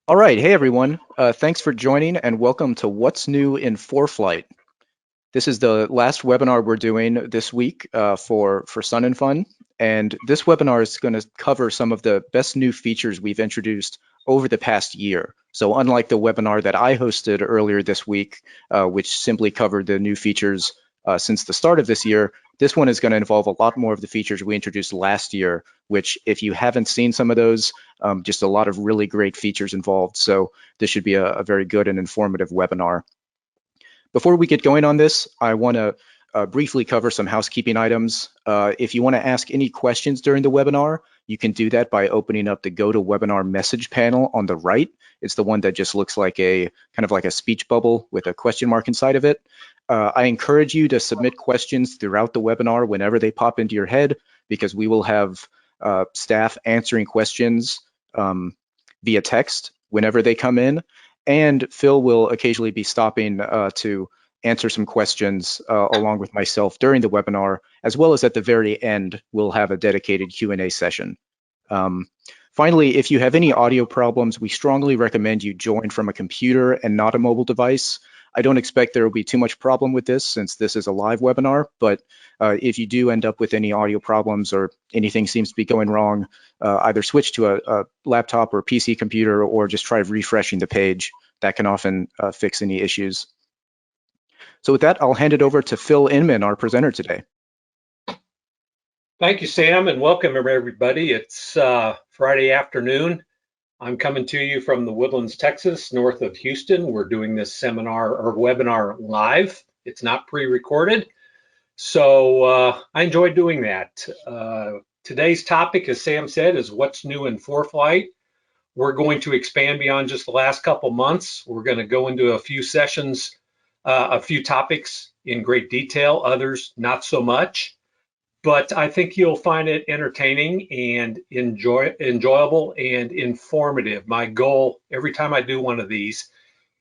All right, hey everyone. Thanks for joining and welcome to What's New in ForeFlight. This is the last webinar we're doing this week for Sun and Fun, and this webinar is going to cover some of the best new features we've introduced over the past year. So unlike the webinar that I hosted earlier this week, which simply covered the new features since the start of this year, this one is going to involve a lot more of the features we introduced last year, which if you haven't seen some of those, just a lot of really great features involved. So this should be a very good and informative webinar. Before we get going on this, I want to briefly cover some housekeeping items. If you want to ask any questions during the webinar, you can do that by opening up the GoToWebinar message panel on the right. It's the one that just looks like a kind of like a speech bubble with a question mark inside of it. I encourage you to submit questions throughout the webinar whenever they pop into your head, because we will have staff answering questions via text whenever they come in. And Phil will occasionally be stopping to answer some questions along with myself during the webinar, as well as at the very end, we'll have a dedicated Q&A session. Finally, if you have any audio problems, we strongly recommend you join from a computer and not a mobile device. I don't expect there will be too much problem with this since this is a live webinar, but if you do end up with any audio problems or anything seems to be going wrong, either switch to a laptop or PC computer or just try refreshing the page. That can often fix any issues. So with that, I'll hand it over to Phil Inman, our presenter today. Thank you, Sam, and welcome everybody. It's Friday afternoon. I'm coming to you from the Woodlands, Texas, north of Houston. We're doing this seminar or webinar live. It's not pre-recorded, so I enjoy doing that. Today's topic, as Sam said, is what's new in ForeFlight. We're going to expand beyond just the last couple months. We're going to go into a few sessions, a few topics in great detail, others not so much. But I think you'll find it entertaining and enjoyable and informative. My goal every time I do one of these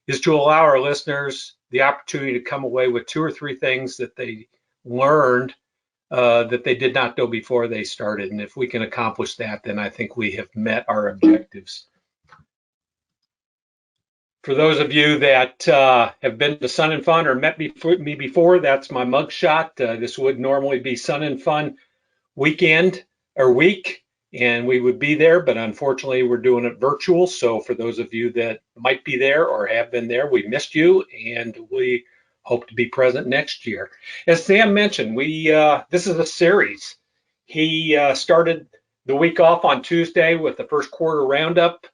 is to allow our listeners the opportunity to come away with 2 or 3 things that they learned that they did not know before they started. And if we can accomplish that, then I think we have met our objectives. For those of you that have been to Sun and Fun or met me before, that's my mugshot. This would normally be Sun and Fun weekend or week, and we would be there, but unfortunately we're doing it virtual. So for those of you that might be there or have been there, we missed you, and we hope to be present next year. As Sam mentioned, this is a series. He started the week off on Tuesday with the first quarter roundup.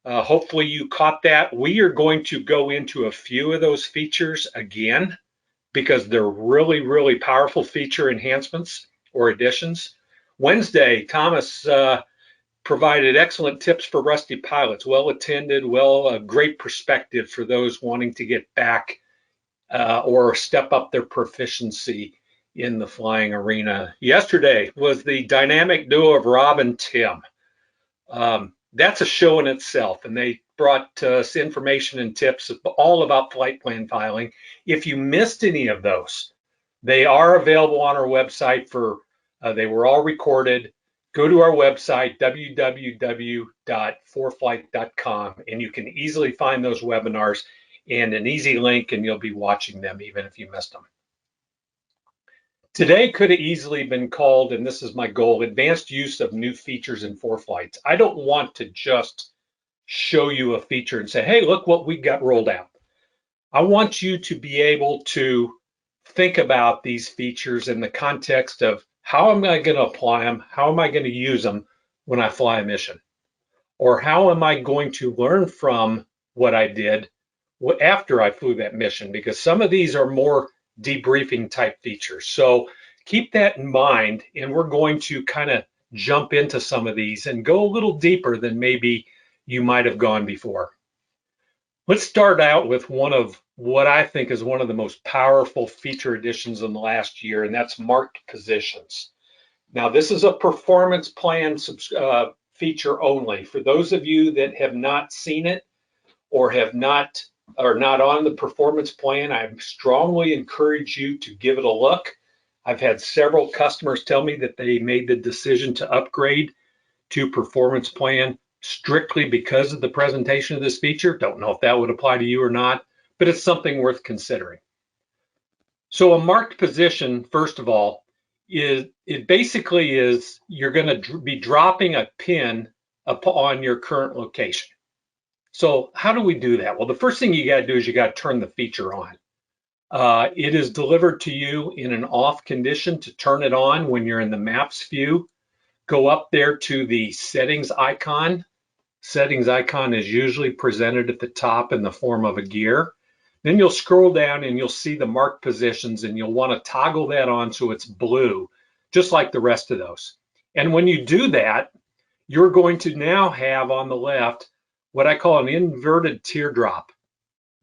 Hopefully you caught that. We are going to go into a few of those features again because they're really, really powerful feature enhancements or additions. Wednesday, Thomas provided excellent tips for rusty pilots, well attended, great perspective for those wanting to get back or step up their proficiency in the flying arena. Yesterday was the dynamic duo of Rob and Tim. That's a show in itself, and they brought us information and tips all about flight plan filing. If you missed any of those, they are available on our website they were all recorded. Go to our website, www.foreflight.com, and you can easily find those webinars and an easy link, and you'll be watching them even if you missed them. Today could have easily been called, and this is my goal, advanced use of new features in ForeFlights. I don't want to just show you a feature and say, hey, look what we got rolled out. I want you to be able to think about these features in the context of how am I going to apply them? How am I going to use them when I fly a mission? Or how am I going to learn from what I did after I flew that mission? Because some of these are more debriefing type features. So keep that in mind, and we're going to kind of jump into some of these and go a little deeper than maybe you might have gone before. Let's start out with one of what I think is one of the most powerful feature additions in the last year, and that's marked positions. Now, this is a performance plan feature only. For those of you that have not seen it or are not on the performance plan, I strongly encourage you to give it a look. I've had several customers tell me that they made the decision to upgrade to performance plan strictly because of the presentation of this feature. Don't know if that would apply to you or not, but it's something worth considering. So a marked position, first of all, it basically is you're going to be dropping a pin upon your current location. So how do we do that? Well, the first thing you got to do is you got to turn the feature on. It is delivered to you in an off condition to turn it on when you're in the maps view. Go up there to the settings icon. Settings icon is usually presented at the top in the form of a gear. Then you'll scroll down and you'll see the marked positions, and you'll want to toggle that on so it's blue, just like the rest of those. And when you do that, you're going to now have on the left what I call an inverted teardrop.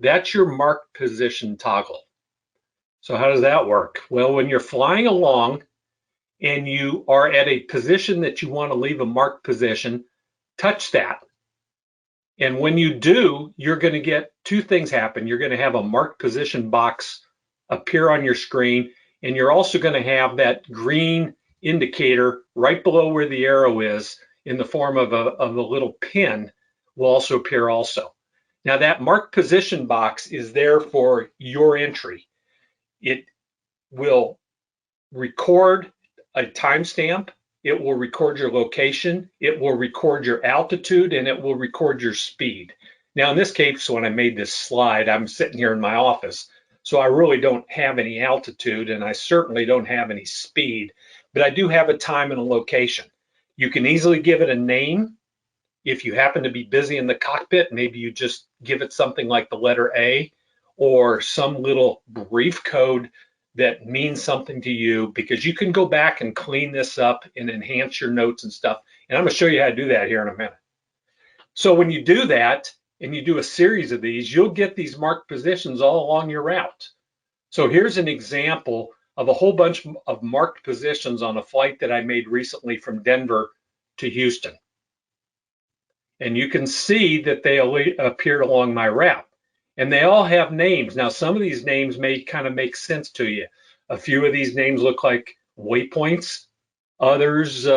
That's your marked position toggle. So how does that work? Well, when you're flying along and you are at a position that you want to leave a marked position, touch that. And when you do, you're going to get two things happen. You're going to have a marked position box appear on your screen, and you're also going to have that green indicator right below where the arrow is in the form of a little pin will also appear also. Now that marked position box is there for your entry. It will record a timestamp. It will record your location, it will record your altitude, and it will record your speed. Now, in this case, when I made this slide, I'm sitting here in my office, so I really don't have any altitude, and I certainly don't have any speed, but I do have a time and a location. You can easily give it a name. If you happen to be busy in the cockpit, maybe you just give it something like the letter A or some little brief code that means something to you, because you can go back and clean this up and enhance your notes and stuff. And I'm going to show you how to do that here in a minute. So when you do that and you do a series of these, you'll get these marked positions all along your route. So here's an example of a whole bunch of marked positions on a flight that I made recently from Denver to Houston. And you can see that they appeared along my route. And they all have names. Now, some of these names may kind of make sense to you. A few of these names look like waypoints. Others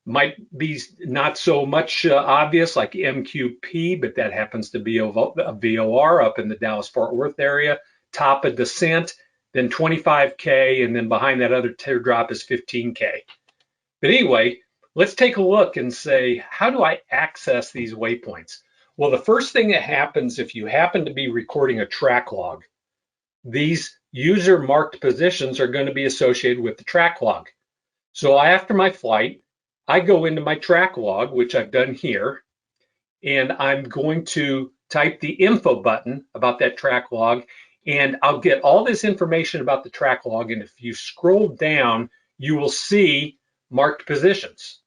might be not so much obvious, like MQP, but that happens to be a VOR up in the Dallas-Fort Worth area. Top of descent, then 25K, and then behind that other teardrop is 15K. But anyway, let's take a look and say, how do I access these waypoints? Well, the first thing that happens if you happen to be recording a track log, these user marked positions are going to be associated with the track log. So after my flight, I go into my track log, which I've done here, and I'm going to type the info button about that track log, and I'll get all this information about the track log. And if you scroll down, you will see marked positions.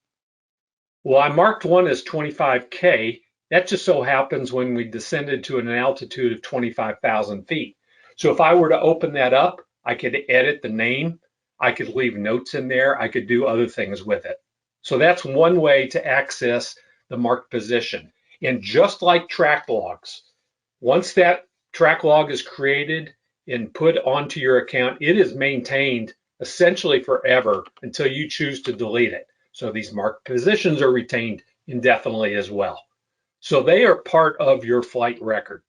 Well, I marked one as 25K. That just so happens when we descended to an altitude of 25,000 feet. So if I were to open that up, I could edit the name, I could leave notes in there, I could do other things with it. So that's one way to access the marked position. And just like track logs, once that track log is created and put onto your account, it is maintained essentially forever until you choose to delete it. So these marked positions are retained indefinitely as well. So they are part of your flight record.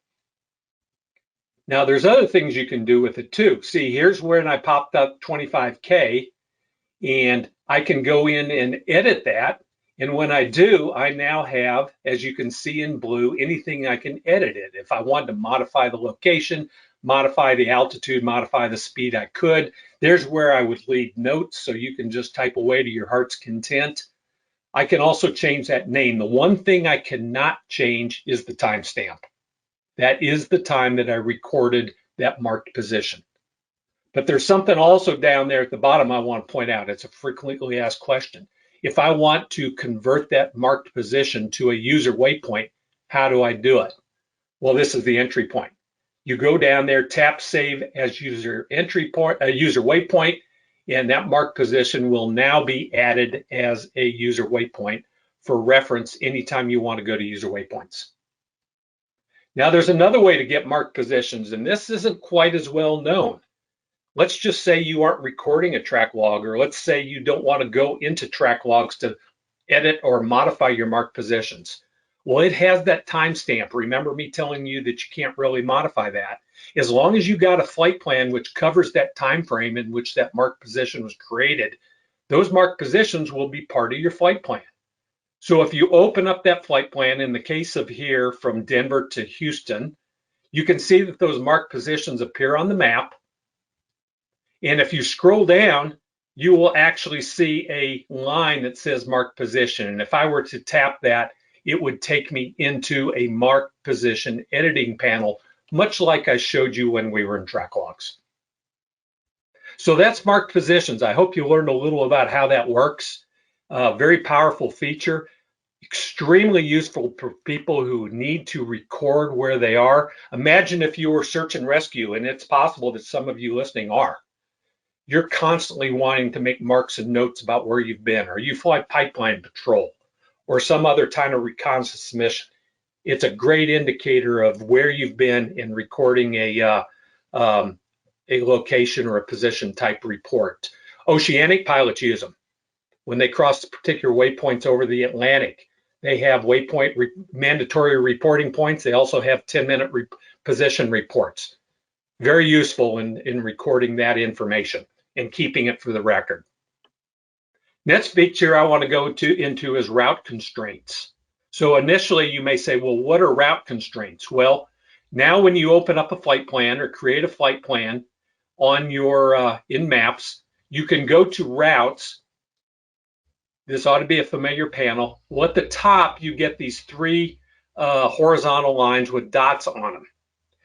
Now there's other things you can do with it too. See, here's where I popped up 25K, and I can go in and edit that. And when I do, I now have, as you can see in blue, anything I can edit it. If I wanted to modify the location, modify the altitude, modify the speed, I could. There's where I would leave notes, so you can just type away to your heart's content. I can also change that name. The one thing I cannot change is the timestamp. That is the time that I recorded that marked position. But there's something also down there at the bottom I want to point out. It's a frequently asked question. If I want to convert that marked position to a user waypoint, how do I do it? Well, this is the entry point. You go down there, tap Save as user entry point, user waypoint, and that marked position will now be added as a user waypoint for reference anytime you want to go to user waypoints. Now there's another way to get marked positions, and this isn't quite as well known. Let's just say you aren't recording a track log, or let's say you don't want to go into track logs to edit or modify your marked positions. Well, it has that timestamp. Remember me telling you that you can't really modify that. As long as you got a flight plan which covers that time frame in which that marked position was created, those marked positions will be part of your flight plan. So if you open up that flight plan, in the case of here from Denver to Houston, you can see that those marked positions appear on the map. And if you scroll down, you will actually see a line that says marked position. And if I were to tap that, it would take me into a marked position editing panel, much like I showed you when we were in track logs. So that's marked positions. I hope you learned a little about how that works. Very powerful feature, extremely useful for people who need to record where they are. Imagine if you were search and rescue, and it's possible that some of you listening are. You're constantly wanting to make marks and notes about where you've been, or you fly pipeline patrol, or some other kind of reconnaissance mission. It's a great indicator of where you've been in recording a location or a position type report. Oceanic pilots use them. When they cross particular waypoints over the Atlantic, they have mandatory reporting points. They also have 10-minute position reports. Very useful in recording that information and keeping it for the record. Next feature I want to go into is route constraints. So initially you may say, well, what are route constraints? Well, now when you open up a flight plan or create a flight plan on your in Maps, you can go to routes. This ought to be a familiar panel. Well, at the top, you get these three horizontal lines with dots on them.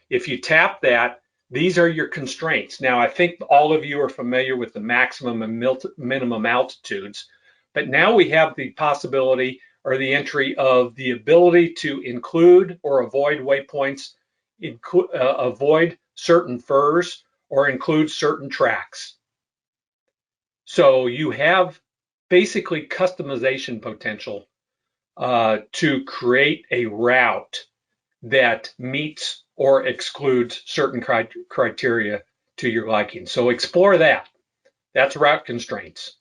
If you tap that, these are your constraints. Now, I think all of you are familiar with the maximum and minimum altitudes, but now we have the possibility or the entry of the ability to include or avoid waypoints, avoid certain FIRs, or include certain tracks. So you have basically customization potential to create a route that meets or excludes certain criteria to your liking. So explore that. That's route constraints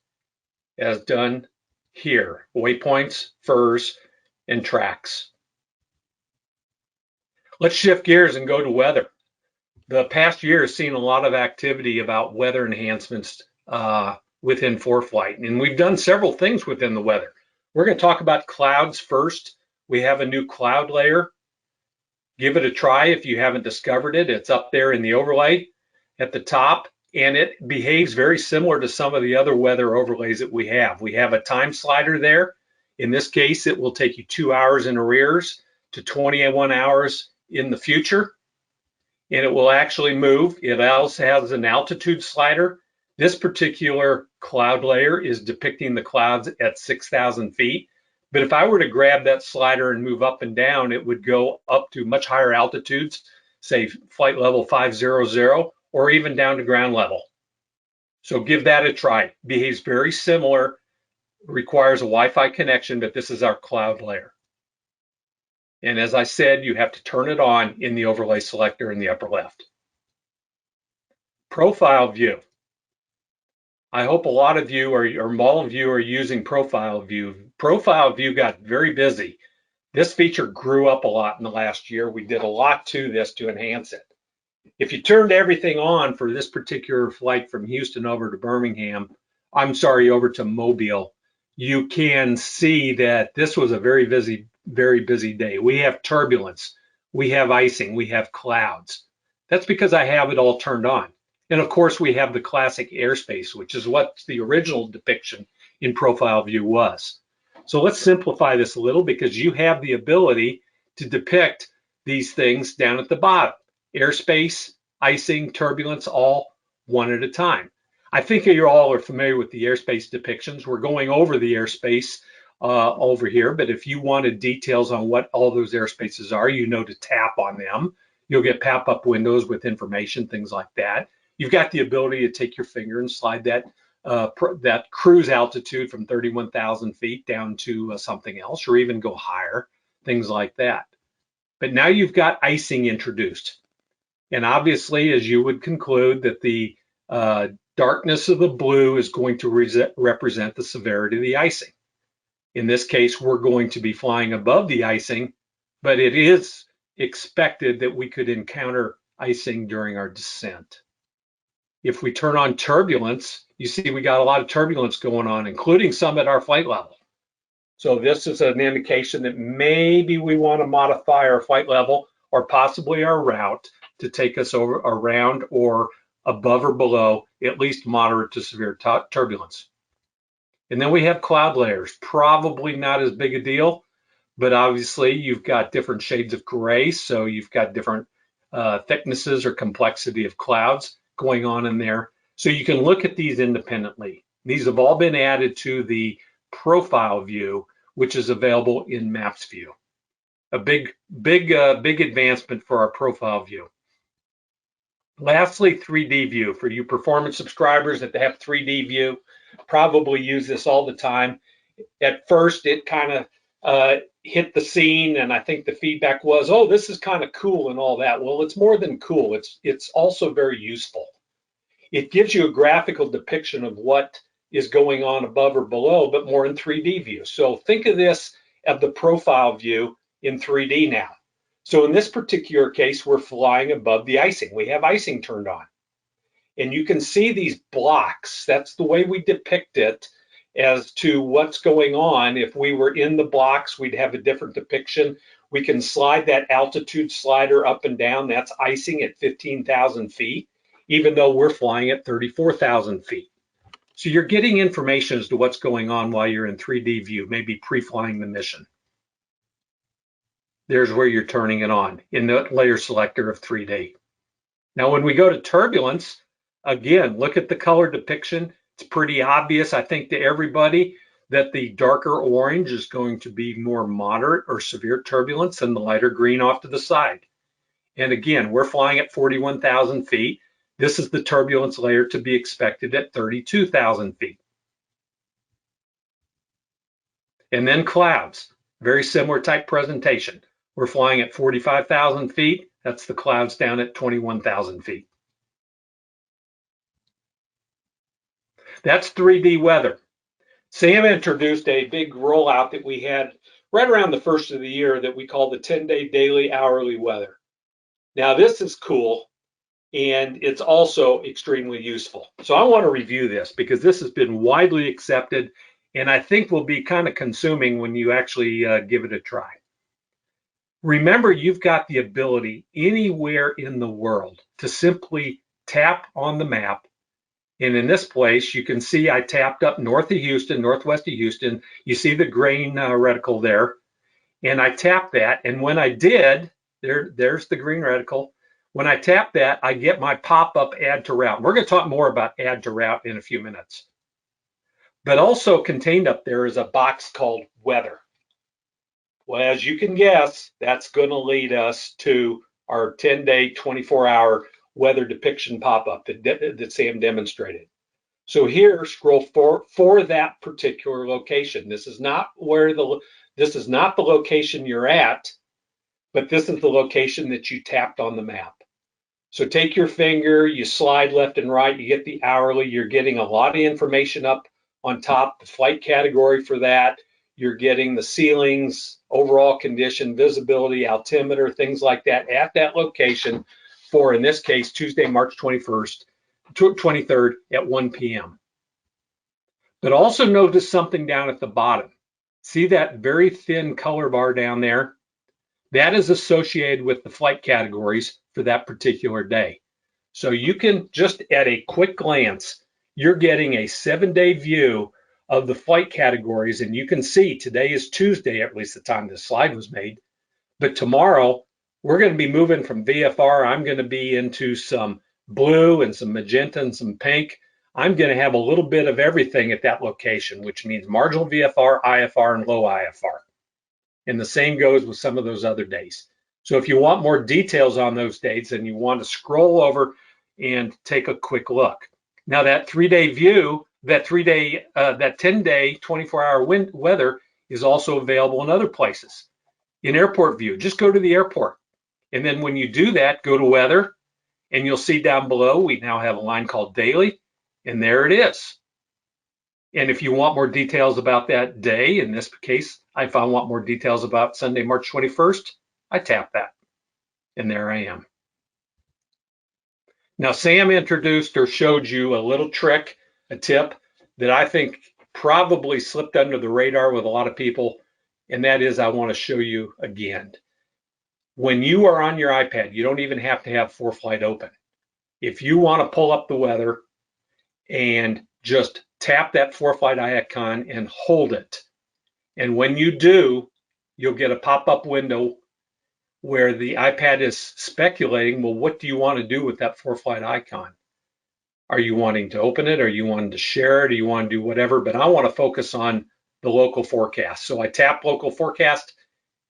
as done here. Waypoints, FIRs, and tracks. Let's shift gears and go to weather. The past year has seen a lot of activity about weather enhancements within ForeFlight, and we've done several things within the weather. We're going to talk about clouds first. We have a new cloud layer. Give it a try if you haven't discovered it. It's up there in the overlay at the top, and it behaves very similar to some of the other weather overlays that we have. We have a time slider there. In this case, it will take you 2 hours in arrears to 21 hours in the future, and it will actually move. It also has an altitude slider. This particular cloud layer is depicting the clouds at 6,000 feet. But if I were to grab that slider and move up and down, it would go up to much higher altitudes, say flight level 500, or even down to ground level. So give that a try. Behaves very similar, requires a Wi-Fi connection, but this is our cloud layer. And as I said, you have to turn it on in the overlay selector in the upper left. Profile view. I hope a lot of you or all of you are using profile view. Profile view got very busy. This feature grew up a lot in the last year. We did a lot to this to enhance it. If you turned everything on for this particular flight from Houston over to over to Mobile, you can see that this was a very busy day. We have turbulence, we have icing, we have clouds. That's because I have it all turned on. And of course, we have the classic airspace, which is what the original depiction in profile view was. So let's simplify this a little, because you have the ability to depict these things down at the bottom. Airspace, icing, turbulence, all one at a time. I think you all are familiar with the airspace depictions. We're going over the airspace over here, but if you wanted details on what all those airspaces are, you know to tap on them. You'll get pop-up windows with information, things like that. You've got the ability to take your finger and slide that cruise altitude from 31,000 feet down to something else, or even go higher, things like that. But now you've got icing introduced. And obviously, as you would conclude, that the darkness of the blue is going to represent the severity of the icing. In this case, we're going to be flying above the icing, but it is expected that we could encounter icing during our descent. If we turn on turbulence, you see we got a lot of turbulence going on, including some at our flight level. So this is an indication that maybe we want to modify our flight level or possibly our route to take us over around or above or below at least moderate to severe turbulence. And then we have cloud layers, probably not as big a deal, but obviously you've got different shades of gray, so you've got different thicknesses or complexity of clouds going on in there. So you can look at these independently. These have all been added to the profile view, which is available in Maps view. A big advancement for our profile view. Lastly, 3D view. For you performance subscribers that have 3D view, probably use this all the time. At first, it kind of hit the scene, and I think the feedback was, oh, this is kind of cool and all that. Well, it's more than cool. It's also very useful. It gives you a graphical depiction of what is going on above or below, but more in 3D view. So think of this of the profile view in 3D now. So in this particular case, we're flying above the icing. We have icing turned on. And you can see these blocks. That's the way we depict it as to what's going on. If we were in the blocks, we'd have a different depiction. We can slide that altitude slider up and down. That's icing at 15,000 feet, even though we're flying at 34,000 feet. So you're getting information as to what's going on while you're in 3D view, maybe pre-flying the mission. There's where you're turning it on in the layer selector of 3D. Now, when we go to turbulence, again, look at the color depiction. It's pretty obvious, I think, to everybody that the darker orange is going to be more moderate or severe turbulence than the lighter green off to the side. And again, we're flying at 41,000 feet. This is the turbulence layer to be expected at 32,000 feet. And then clouds, very similar type presentation. We're flying at 45,000 feet. That's the clouds down at 21,000 feet. That's 3D weather. Sam introduced a big rollout that we had right around the first of the year that we call the 10-day daily hourly weather. Now this is cool, and it's also extremely useful. So I want to review this because this has been widely accepted, and I think will be kind of consuming when you actually give it a try. Remember, you've got the ability anywhere in the world to simply tap on the map. And in this place, you can see I tapped up north of Houston, northwest of Houston. You see the green reticle there. And I tapped that. And when I did, there's the green reticle. When I tap that, I get my pop-up add to route. We're going to talk more about add to route in a few minutes. But also contained up there is a box called weather. Well, as you can guess, that's going to lead us to our 10-day, 24-hour weather depiction pop-up that Sam demonstrated. So here, scroll for that particular location. This is not the location you're at, but this is the location that you tapped on the map. So take your finger, you slide left and right, you get the hourly. You're getting a lot of information up on top, the flight category for that. You're getting the ceilings, overall condition, visibility, altimeter, things like that at that location for, in this case, Tuesday, March 23rd at 1 p.m. But also notice something down at the bottom. See that very thin color bar down there? That is associated with the flight categories for that particular day. So you can just at a quick glance, you're getting a 7-day view of the flight categories, and you can see today is Tuesday, at least the time this slide was made. But tomorrow, we're going to be moving from VFR. I'm going to be into some blue and some magenta and some pink. I'm going to have a little bit of everything at that location, which means marginal VFR, IFR, and low IFR. And the same goes with some of those other days. So if you want more details on those dates, then you want to scroll over and take a quick look. Now that 3-day view, that 10-day, 24-hour weather is also available in other places. In airport view, just go to the airport. And then when you do that, go to weather, and you'll see down below, we now have a line called daily, and there it is. And if you want more details about that day, in this case, if I want more details about Sunday, March 21st, I tap that, and there I am. Now, Sam introduced or showed you a little trick, a tip that I think probably slipped under the radar with a lot of people, and that is I want to show you again. When you are on your iPad, you don't even have to have ForeFlight open. If you want to pull up the weather and just tap that ForeFlight icon and hold it, and when you do, you'll get a pop-up window where the iPad is speculating, well, what do you want to do with that ForeFlight icon? Are you wanting to open it? Are you wanting to share it? Do you want to do whatever? But I want to focus on the local forecast. So I tap local forecast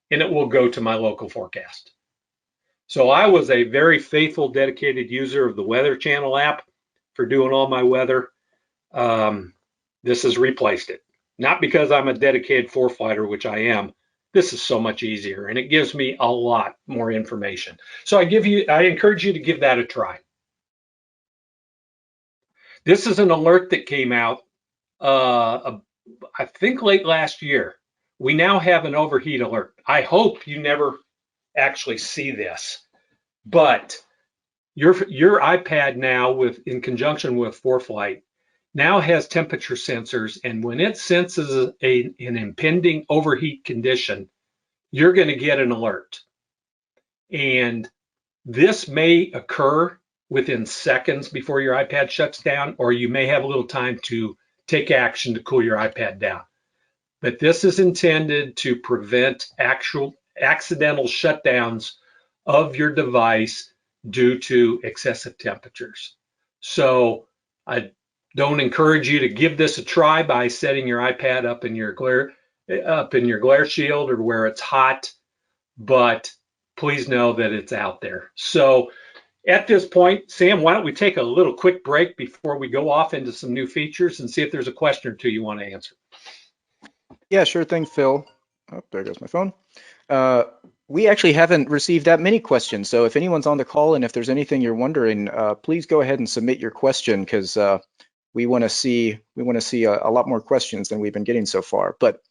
and it will go to my local forecast. So I was a very faithful, dedicated user of the Weather Channel app for doing all my weather. This has replaced it. Not because I'm a dedicated ForeFlighter, which I am. This is so much easier and it gives me a lot more information. So I encourage you to give that a try. This is an alert that came out, I think late last year. We now have an overheat alert. I hope you never actually see this, but your iPad now, in conjunction with ForeFlight, now has temperature sensors, and when it senses an impending overheat condition, you're going to get an alert. And this may occur within seconds before your iPad shuts down, or you may have a little time to take action to cool your iPad down. But this is intended to prevent actual accidental shutdowns of your device due to excessive temperatures. So I don't encourage you to give this a try by setting your iPad up in your glare shield or where it's hot, but please know that it's out there. So at this point, Sam, why don't we take a little quick break before we go off into some new features and see if there's a question or two you want to answer. Yeah, sure thing, Phil. Oh, there goes my phone. Uh, we actually haven't received that many questions, so if anyone's on the call and if there's anything you're wondering, please go ahead and submit your question because we want to see a lot more questions than we've been getting so far. But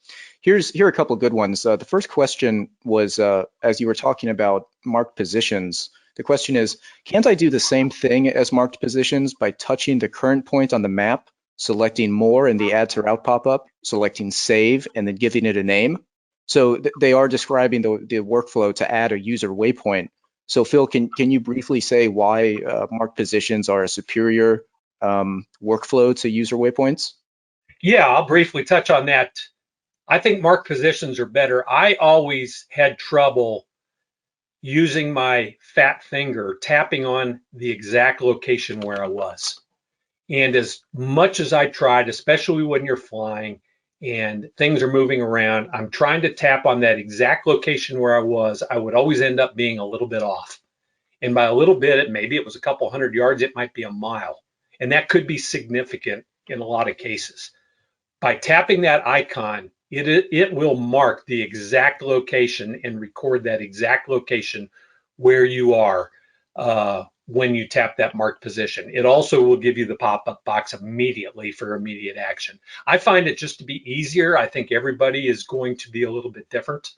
here are a couple good ones. The first question was as you were talking about marked positions. The question is, can't I do the same thing as marked positions by touching the current point on the map, selecting more in the add to route pop-up, selecting save, and then giving it a name? So they are describing the workflow to add a user waypoint. So Phil, can you briefly say why marked positions are a superior workflow to user waypoints? Yeah, I'll briefly touch on that. I think marked positions are better. I always had trouble using my fat finger tapping on the exact location where I was. And as much as I tried, especially when you're flying and things are moving around, I'm trying to tap on that exact location where I was. I would always end up being a little bit off. And by a little bit, maybe it was a couple hundred yards, it might be a mile. And that could be significant in a lot of cases. By tapping that icon, it will mark the exact location and record that exact location where you are when you tap that marked position. It also will give you the pop-up box immediately for immediate action. I find it just to be easier. I think everybody is going to be a little bit different,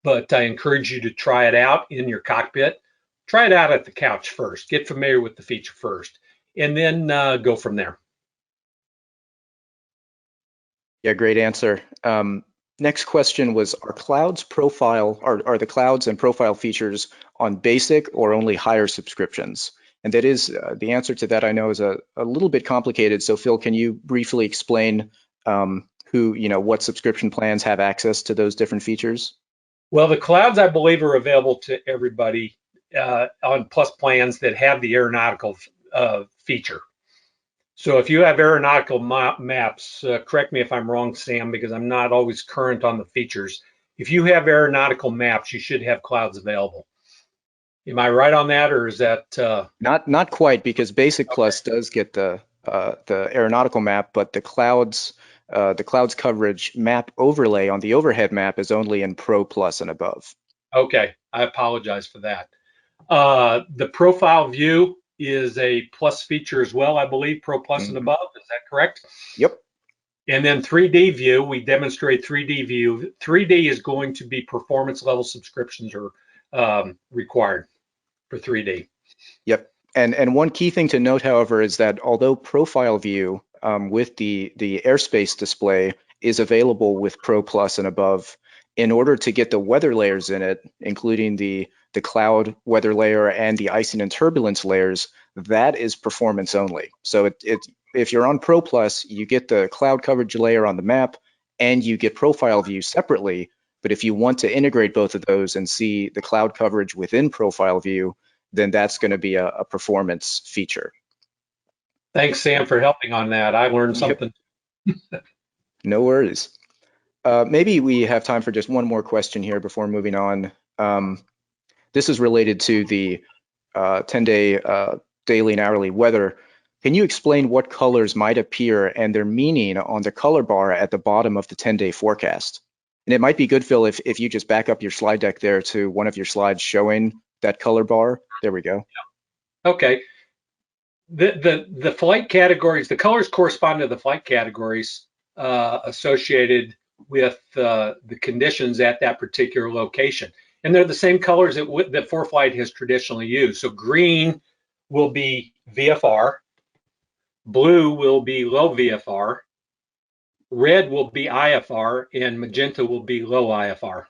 but I encourage you to try it out in your cockpit. Try it out at the couch first. Get familiar with the feature first, and then go from there. Yeah, great answer. Next question was, are the clouds and profile features on basic or only higher subscriptions? And that is the answer to that I know is a little bit complicated. So Phil, can you briefly explain what subscription plans have access to those different features? Well, the clouds, I believe, are available to everybody on Plus plans that have the aeronautical feature. So if you have aeronautical maps, correct me if I'm wrong, Sam, because I'm not always current on the features. If you have aeronautical maps, you should have clouds available. Am I right on that, or is that? Not quite, because Basic Plus does get the aeronautical map, but the clouds coverage map overlay on the overhead map is only in Pro Plus and above. Okay, I apologize for that. The profile view is a plus feature as well, I believe, Pro Plus and above. Is that correct? Yep. And then 3D view, we demonstrate 3D view. 3D is going to be performance level subscriptions are required for 3D. Yep. And one key thing to note, however, is that although profile view with the airspace display is available with Pro Plus and above, in order to get the weather layers in it, including the cloud weather layer and the icing and turbulence layers, that is performance only. So if you're on Pro Plus, you get the cloud coverage layer on the map and you get profile view separately. But if you want to integrate both of those and see the cloud coverage within profile view, then that's going to be a performance feature. Thanks, Sam, for helping on that. I learned something. No worries. Maybe we have time for just one more question here before moving on. This is related to the 10-day daily and hourly weather. Can you explain what colors might appear and their meaning on the color bar at the bottom of the 10-day forecast? And it might be good, Phil, if you just back up your slide deck there to one of your slides showing that color bar. There we go. Okay. The flight categories, the colors correspond to the flight categories associated with the conditions at that particular location. And they're the same colors that ForeFlight has traditionally used. So green will be VFR, blue will be low VFR, red will be IFR, and magenta will be low IFR.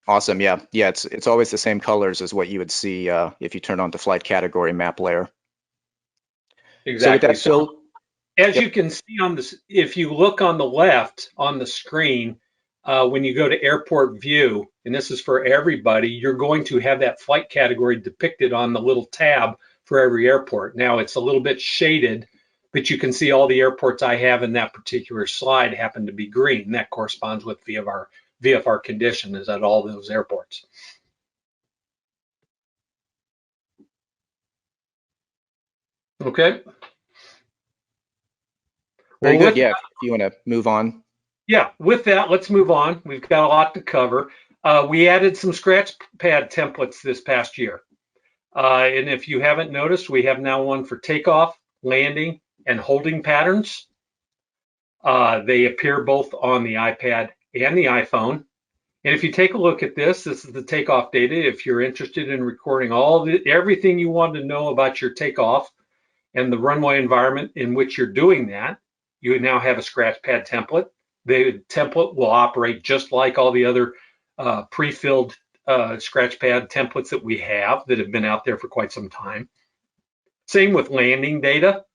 Awesome. Yeah. It's always the same colors as what you would see if you turn on the flight category map layer. Exactly. So with that, Phil, as you can see on this, if you look on the left on the screen, when you go to airport view, and this is for everybody, you're going to have that flight category depicted on the little tab for every airport. Now it's a little bit shaded, but you can see all the airports I have in that particular slide happen to be green. That corresponds with VFR condition is at all those airports. Okay. Very good. Yeah, if you want to move on. Yeah, with that, let's move on. We've got a lot to cover. We added some scratch pad templates this past year. And if you haven't noticed, we have now one for takeoff, landing, and holding patterns. They appear both on the iPad and the iPhone. And if you take a look at this, this is the takeoff data. If you're interested in recording everything you want to know about your takeoff and the runway environment in which you're doing that, you now have a scratch pad template. The template will operate just like all the other pre-filled scratch pad templates that we have that have been out there for quite some time. Same with landing data,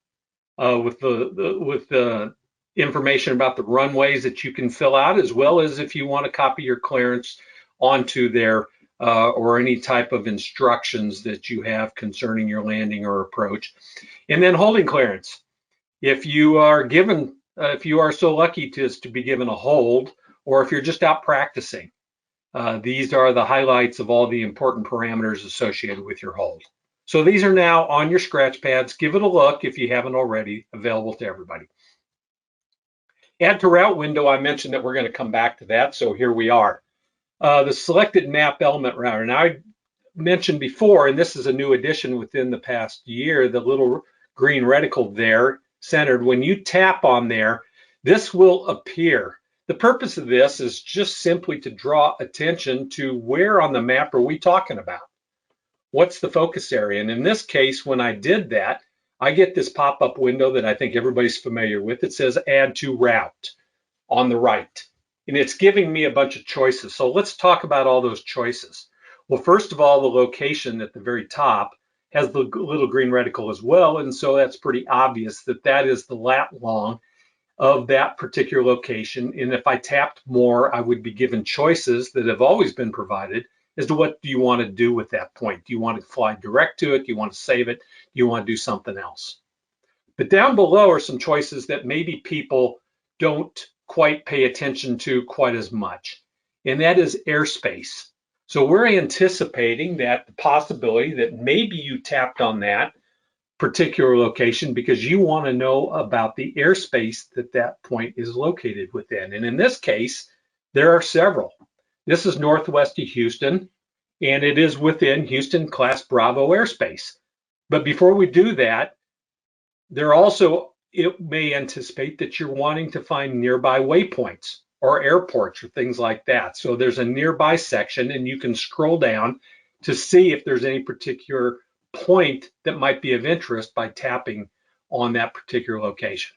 with the information about the runways that you can fill out, as well as if you want to copy your clearance onto there or any type of instructions that you have concerning your landing or approach. And then holding clearance. If you are given, if you are so lucky to be given a hold, or if you're just out practicing, these are the highlights of all the important parameters associated with your hold. So these are now on your scratch pads. Give it a look if you haven't already, available to everybody. Add to route window, I mentioned that we're going to come back to that, so here we are. The selected map element router. Now, I mentioned before, and this is a new addition within the past year, the little green reticle there centered. When you tap on there, this will appear. The purpose of this is just simply to draw attention to where on the map are we talking about? What's the focus area? And in this case, when I did that, I get this pop-up window that I think everybody's familiar with. It says add to route on the right. And it's giving me a bunch of choices. So let's talk about all those choices. Well, first of all, the location at the very top has the little green reticle as well. And so that's pretty obvious that that is the lat long of that particular location. And if I tapped more, I would be given choices that have always been provided as to what do you want to do with that point. Do you want to fly direct to it? Do you want to save it? Do you want to do something else? But down below are some choices that maybe people don't quite pay attention to quite as much, and that is airspace. So we're anticipating that the possibility that maybe you tapped on that particular location because you want to know about the airspace that that point is located within. And in this case, there are several. This is northwest of Houston, and it is within Houston Class Bravo airspace. But before we do that, it may anticipate that you're wanting to find nearby waypoints or airports or things like that. So there's a nearby section, and you can scroll down to see if there's any particular point that might be of interest by tapping on that particular location.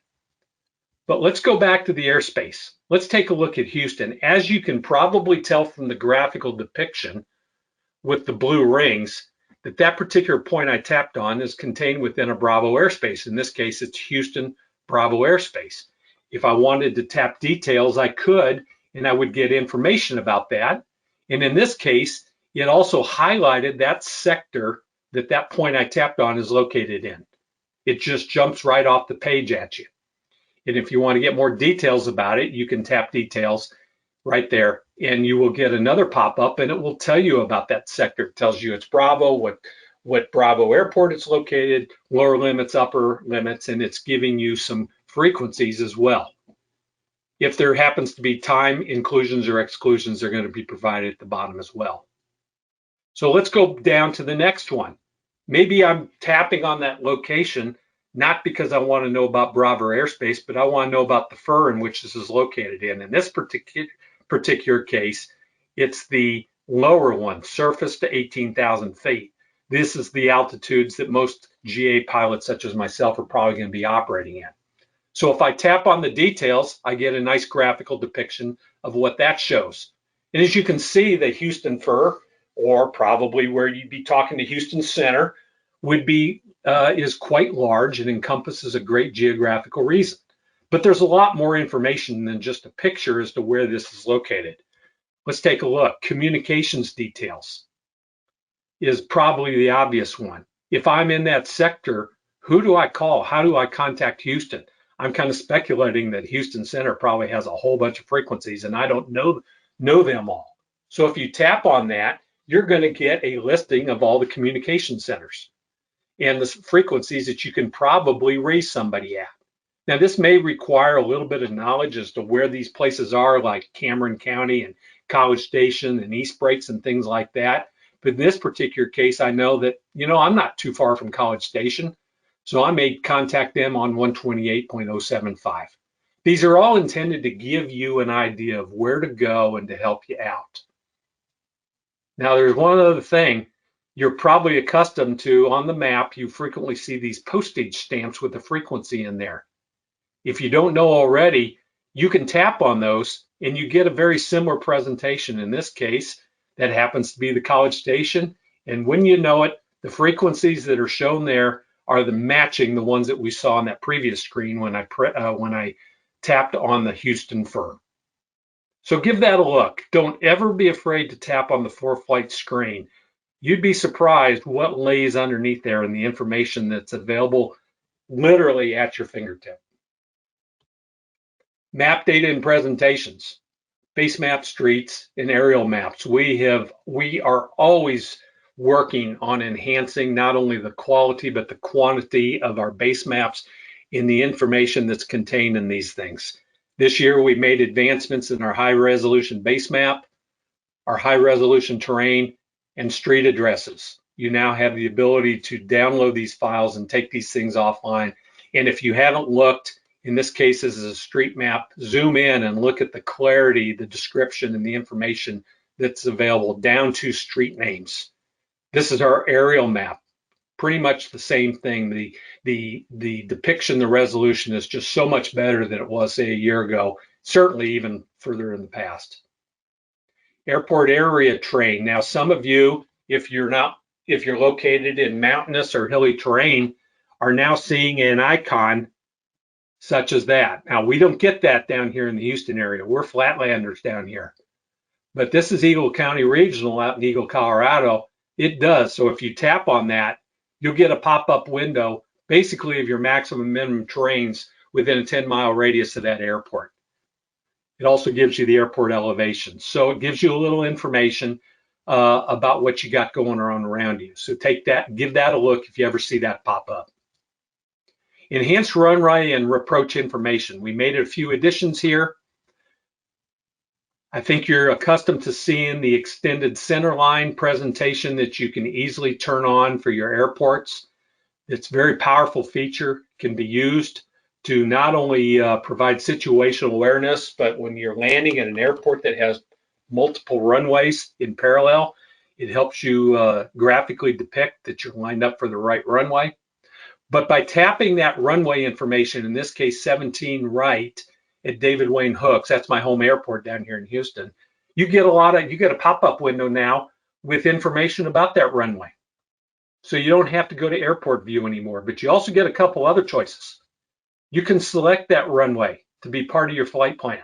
But let's go back to the airspace. Let's take a look at Houston. As you can probably tell from the graphical depiction with the blue rings, that particular point I tapped on is contained within a Bravo airspace. In this case, it's Houston Bravo airspace. If I wanted to tap details, I could, and I would get information about that. And in this case, it also highlighted that sector that point I tapped on is located in. It just jumps right off the page at you. And if you want to get more details about it, you can tap details right there, and you will get another pop-up, and it will tell you about that sector. It tells you it's Bravo, what Bravo airport it's located, lower limits, upper limits, and it's giving you some frequencies as well. If there happens to be time inclusions or exclusions, they're going to be provided at the bottom as well. So let's go down to the next one. Maybe I'm tapping on that location, not because I want to know about Bravo airspace, but I want to know about the FIR in which this is located in. In this particular case, it's the lower one, surface to 18,000 feet. This is the altitudes that most GA pilots such as myself are probably going to be operating in. So if I tap on the details, I get a nice graphical depiction of what that shows. And as you can see, the Houston FIR, or probably where you'd be talking to Houston Center, is quite large and encompasses a great geographical region. But there's a lot more information than just a picture as to where this is located. Let's take a look. Communications details is probably the obvious one. If I'm in that sector, who do I call? How do I contact Houston? I'm kind of speculating that Houston Center probably has a whole bunch of frequencies, and I don't know them all. So if you tap on that, you're going to get a listing of all the communication centers and the frequencies that you can probably reach somebody at. Now, this may require a little bit of knowledge as to where these places are, like Cameron County and College Station and East Breaks and things like that. But in this particular case, I know that, I'm not too far from College Station, so I may contact them on 128.075. These are all intended to give you an idea of where to go and to help you out. Now, there's one other thing. You're probably accustomed to, on the map, you frequently see these postage stamps with the frequency in there. If you don't know already, you can tap on those and you get a very similar presentation. In this case, that happens to be the College Station. And when you know it, the frequencies that are shown there are matching the ones that we saw on that previous screen when I tapped on the Houston FIR. So give that a look. Don't ever be afraid to tap on the ForeFlight screen. You'd be surprised what lays underneath there and the information that's available literally at your fingertip. Map data and presentations, base map streets, and aerial maps. We are always working on enhancing not only the quality but the quantity of our base maps in the information that's contained in these things. This year we made advancements in our high resolution base map, our high resolution terrain, and street addresses. You now have the ability to download these files and take these things offline. And if you haven't looked, in this case, this is a street map, zoom in and look at the clarity, the description, and the information that's available down to street names. This is our aerial map. Pretty much the same thing. The depiction, the resolution is just so much better than it was, say, a year ago, certainly even further in the past. Airport area terrain. Now, some of you, if you're located in mountainous or hilly terrain, are now seeing an icon such as that. Now, we don't get that down here in the Houston area. We're flatlanders down here. But this is Eagle County Regional out in Eagle, Colorado. It does. So if you tap on that, you'll get a pop-up window, basically of your maximum and minimum terrains within a 10-mile radius of that airport. It also gives you the airport elevation. So it gives you a little information about what you got going on around you. So take that, give that a look if you ever see that pop up. Enhanced runway and approach information. We made a few additions here. I think you're accustomed to seeing the extended center line presentation that you can easily turn on for your airports. It's a very powerful feature, can be used to not only provide situational awareness, but when you're landing at an airport that has multiple runways in parallel, it helps you graphically depict that you're lined up for the right runway. But by tapping that runway information, in this case 17 right at David Wayne Hooks, that's my home airport down here in Houston, you get a pop-up window now with information about that runway. So you don't have to go to airport view anymore, but you also get a couple other choices. You can select that runway to be part of your flight plan.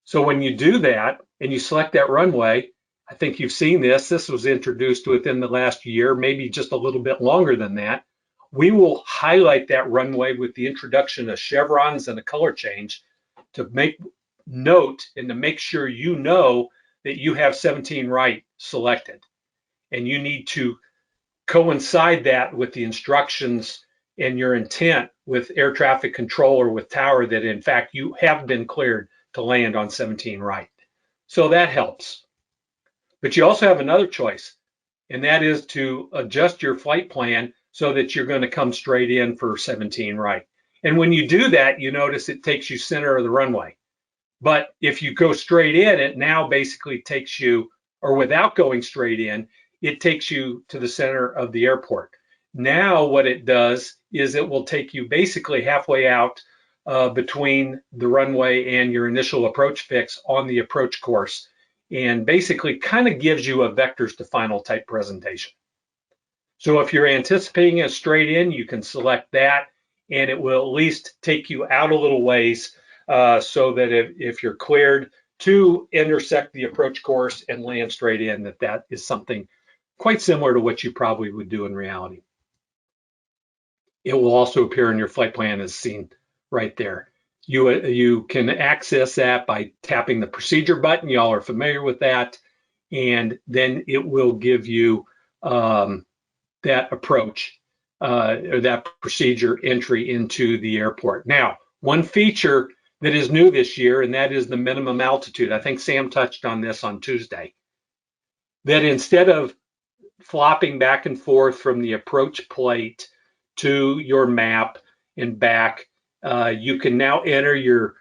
So when you do that and you select that runway, I think you've seen this. This was introduced within the last year, maybe just a little bit longer than that. We will highlight that runway with the introduction of chevrons and a color change to make note and to make sure you know that you have 17 right selected. And you need to coincide that with the instructions and your intent with air traffic control or with tower that in fact you have been cleared to land on 17 right. So that helps. But you also have another choice, and that is to adjust your flight plan so that you're going to come straight in for 17 right. And when you do that, you notice it takes you center of the runway. But if you go straight in, it now basically takes you, or without going straight in, it takes you to the center of the airport. Now what it does is it will take you basically halfway out between the runway and your initial approach fix on the approach course, and basically kind of gives you a vectors to final type presentation. So if you're anticipating a straight in, you can select that, and it will at least take you out a little ways so that if you're cleared to intersect the approach course and land straight in, that is something quite similar to what you probably would do in reality. It will also appear in your flight plan as seen right there. You can access that by tapping the procedure button. Y'all are familiar with that. And then it will give you that approach or that procedure entry into the airport. Now, one feature that is new this year, and that is the minimum altitude. I think Sam touched on this on Tuesday. That instead of flopping back and forth from the approach plate to your map and back, you can now enter your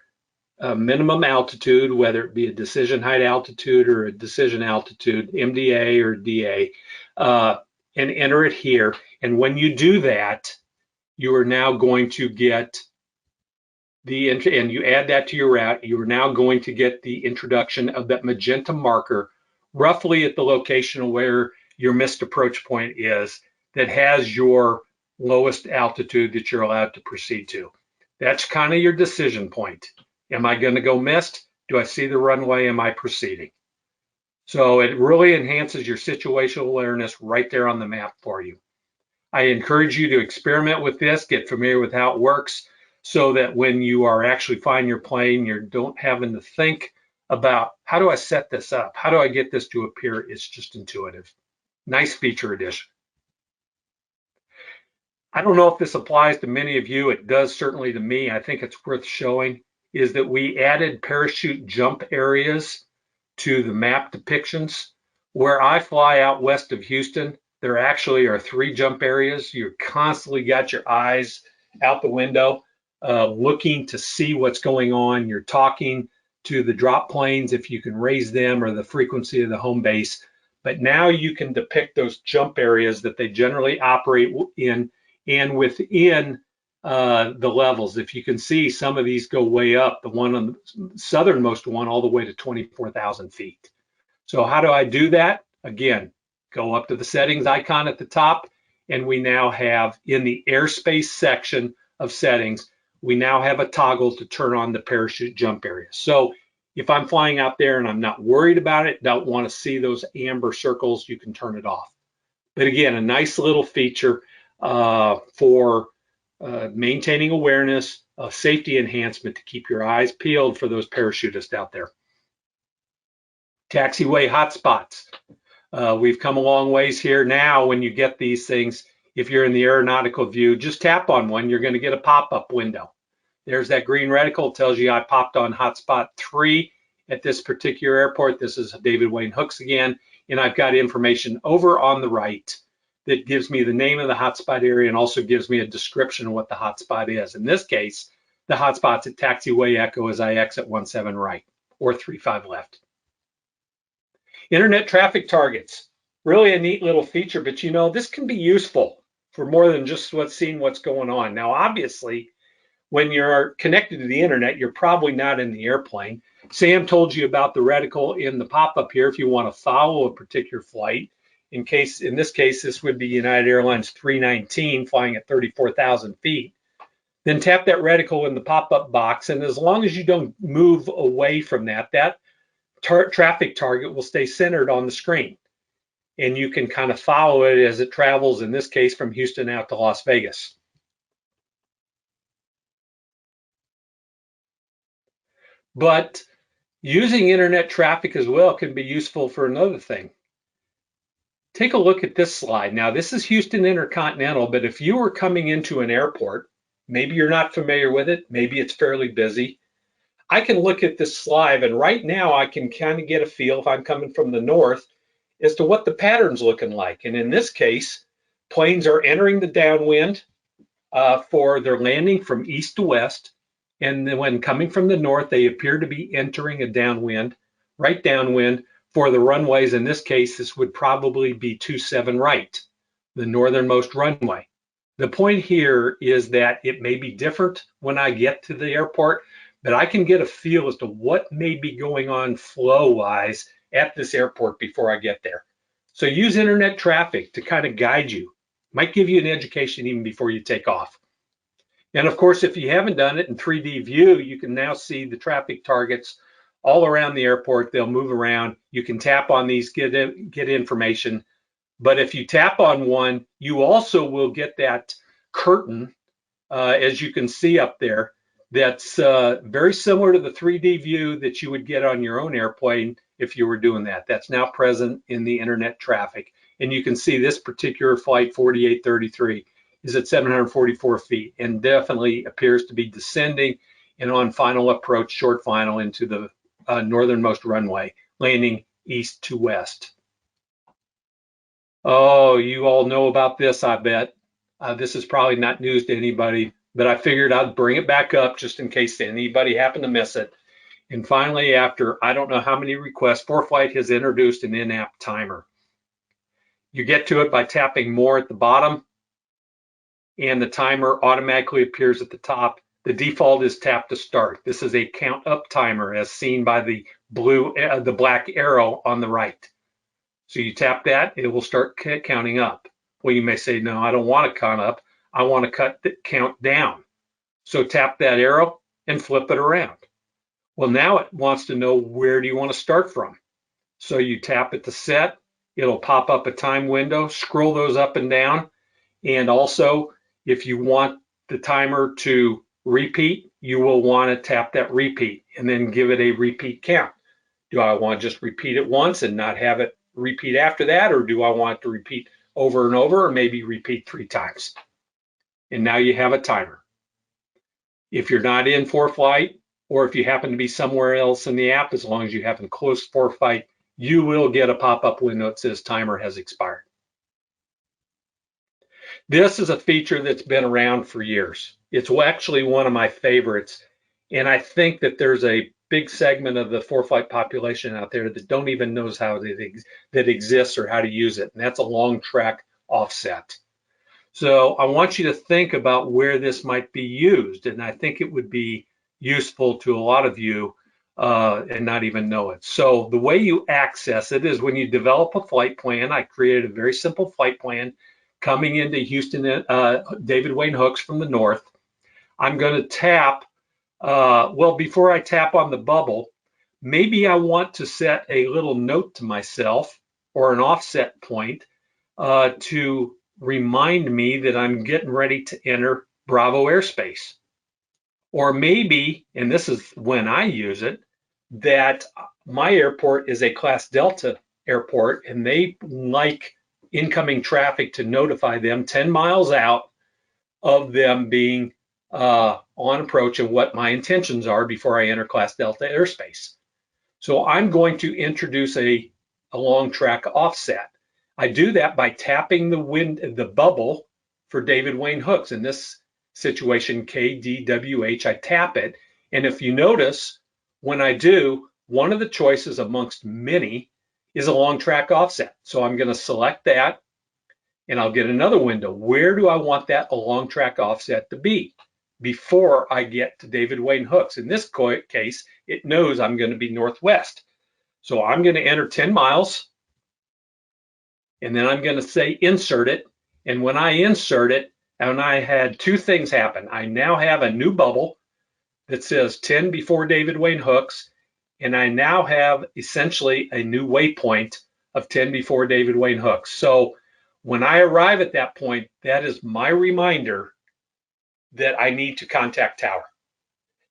minimum altitude, whether it be a decision height altitude or a decision altitude, MDA or DA, and enter it here. And when you do that, you are now going to get and you add that to your route, you are now going to get the introduction of that magenta marker roughly at the location where your missed approach point is, that has your lowest altitude that you're allowed to proceed to. That's kind of your decision point. Am I going to go missed? Do I see the runway? Am I proceeding? So it really enhances your situational awareness right there on the map for you. I encourage you to experiment with this, get familiar with how it works, so that when you are actually flying your plane, you don't having to think about how do I set this up? How do I get this to appear? It's just intuitive. Nice feature addition. I don't know if this applies to many of you. It does certainly to me. I think it's worth showing is that we added parachute jump areas to the map depictions. Where I fly out west of Houston, there actually are 3 jump areas. You're constantly got your eyes out the window looking to see what's going on. You're talking to the drop planes if you can raise them or the frequency of the home base. But now you can depict those jump areas that they generally operate in and within the levels. If you can see, some of these go way up, the one on the southernmost one all the way to 24,000 feet. So how do I do that? Again, go up to the settings icon at the top, and we now have in the airspace section of settings, we now have a toggle to turn on the parachute jump area. So if I'm flying out there and I'm not worried about it, don't want to see those amber circles, you can turn it off. But again, a nice little feature for maintaining awareness, safety enhancement to keep your eyes peeled for those parachutists out there. Taxiway Hot Spots. We've come a long ways here. Now, when you get these things, if you're in the aeronautical view, just tap on one, you're going to get a pop-up window. There's that green reticle, tells you I popped on hotspot 3 at this particular airport. This is David Wayne Hooks again, and I've got information over on the right that gives me the name of the hotspot area and also gives me a description of what the hotspot is. In this case, the hotspot's at Taxiway Echo as I exit 17 right or 35 left. Internet traffic targets, really a neat little feature, but you know, this can be useful for more than just seeing what's going on. Now, obviously, when you're connected to the internet, you're probably not in the airplane. Sam told you about the reticle in the pop-up here if you want to follow a particular flight. In this case, this would be United Airlines 319 flying at 34,000 feet. Then tap that reticle in the pop-up box, and as long as you don't move away from that traffic target will stay centered on the screen. And you can kind of follow it as it travels, in this case, from Houston out to Las Vegas. But using internet traffic as well can be useful for another thing. Take a look at this slide. Now, this is Houston Intercontinental, but if you were coming into an airport, maybe you're not familiar with it, maybe it's fairly busy, I can look at this slide, and right now I can kind of get a feel, if I'm coming from the north, as to what the pattern's looking like. And in this case, planes are entering the downwind for their landing from east to west. And then when coming from the north, they appear to be entering a downwind, right downwind for the runways. In this case, this would probably be 27 right, the northernmost runway. The point here is that it may be different when I get to the airport, but I can get a feel as to what may be going on flow-wise at this airport before I get there. So use internet traffic to kind of guide you. Might give you an education even before you take off. And of course, if you haven't done it in 3D view, you can now see the traffic targets all around the airport. They'll move around. You can tap on these, get information. But if you tap on one, you also will get that curtain, as you can see up there, that's very similar to the 3D view that you would get on your own airplane if you were doing that. That's now present in the internet traffic. And you can see this particular flight, 4833, is at 744 feet and definitely appears to be descending and on final approach, short final, into the northernmost runway, landing east to west. Oh, you all know about this, I bet. This is probably not news to anybody, but I figured I'd bring it back up just in case anybody happened to miss it. And finally, after I don't know how many requests, ForeFlight has introduced an in-app timer. You get to it by tapping more at the bottom, and the timer automatically appears at the top. The default is tap to start. This is a count up timer as seen by the black arrow on the right. So you tap that, it will start counting up. Well, you may say, no, I don't want to count up. I want to count down. So tap that arrow and flip it around. Well, now it wants to know where do you want to start from. So you tap it to set. It'll pop up a time window, scroll those up and down. And also, if you want the timer to repeat, you will want to tap that repeat and then give it a repeat count. Do I want to just repeat it once and not have it repeat after that, or do I want to repeat over and over, or maybe repeat 3 times? And now you have a timer. If you're not in ForeFlight, or if you happen to be somewhere else in the app, as long as you haven't closed ForeFlight, you will get a pop-up window that says timer has expired. This is a feature that's been around for years. It's actually one of my favorites, and I think that there's a big segment of the ForeFlight population out there that don't even know how that exists or how to use it, and that's a long track offset. So I want you to think about where this might be used, and I think it would be useful to a lot of you and not even know it. So the way you access it is when you develop a flight plan. I created a very simple flight plan coming into Houston, David Wayne Hooks from the north. I'm going to tap, well, before I tap on the bubble, maybe I want to set a little note to myself or an offset point to remind me that I'm getting ready to enter Bravo airspace. Or maybe, and this is when I use it, that my airport is a Class Delta airport and they like incoming traffic to notify them 10 miles out of them being on approach and what my intentions are before I enter Class Delta airspace. So I'm going to introduce a long track offset. I do that by tapping the bubble for David Wayne hooks. In this situation, KDWH, I tap it. And if you notice, when I do, one of the choices amongst many is a long track offset. So I'm going to select that and I'll get another window. Where do I want that long track offset to be before I get to David Wayne hooks? In this case, it knows I'm going to be northwest. So I'm going to enter 10 miles and then I'm going to say insert it. And when I insert it, and I had two things happen. I now have a new bubble that says 10 before David Wayne hooks, and I now have essentially a new waypoint of 10 before David Wayne hooks. So when I arrive at that point, that is my reminder that I need to contact tower.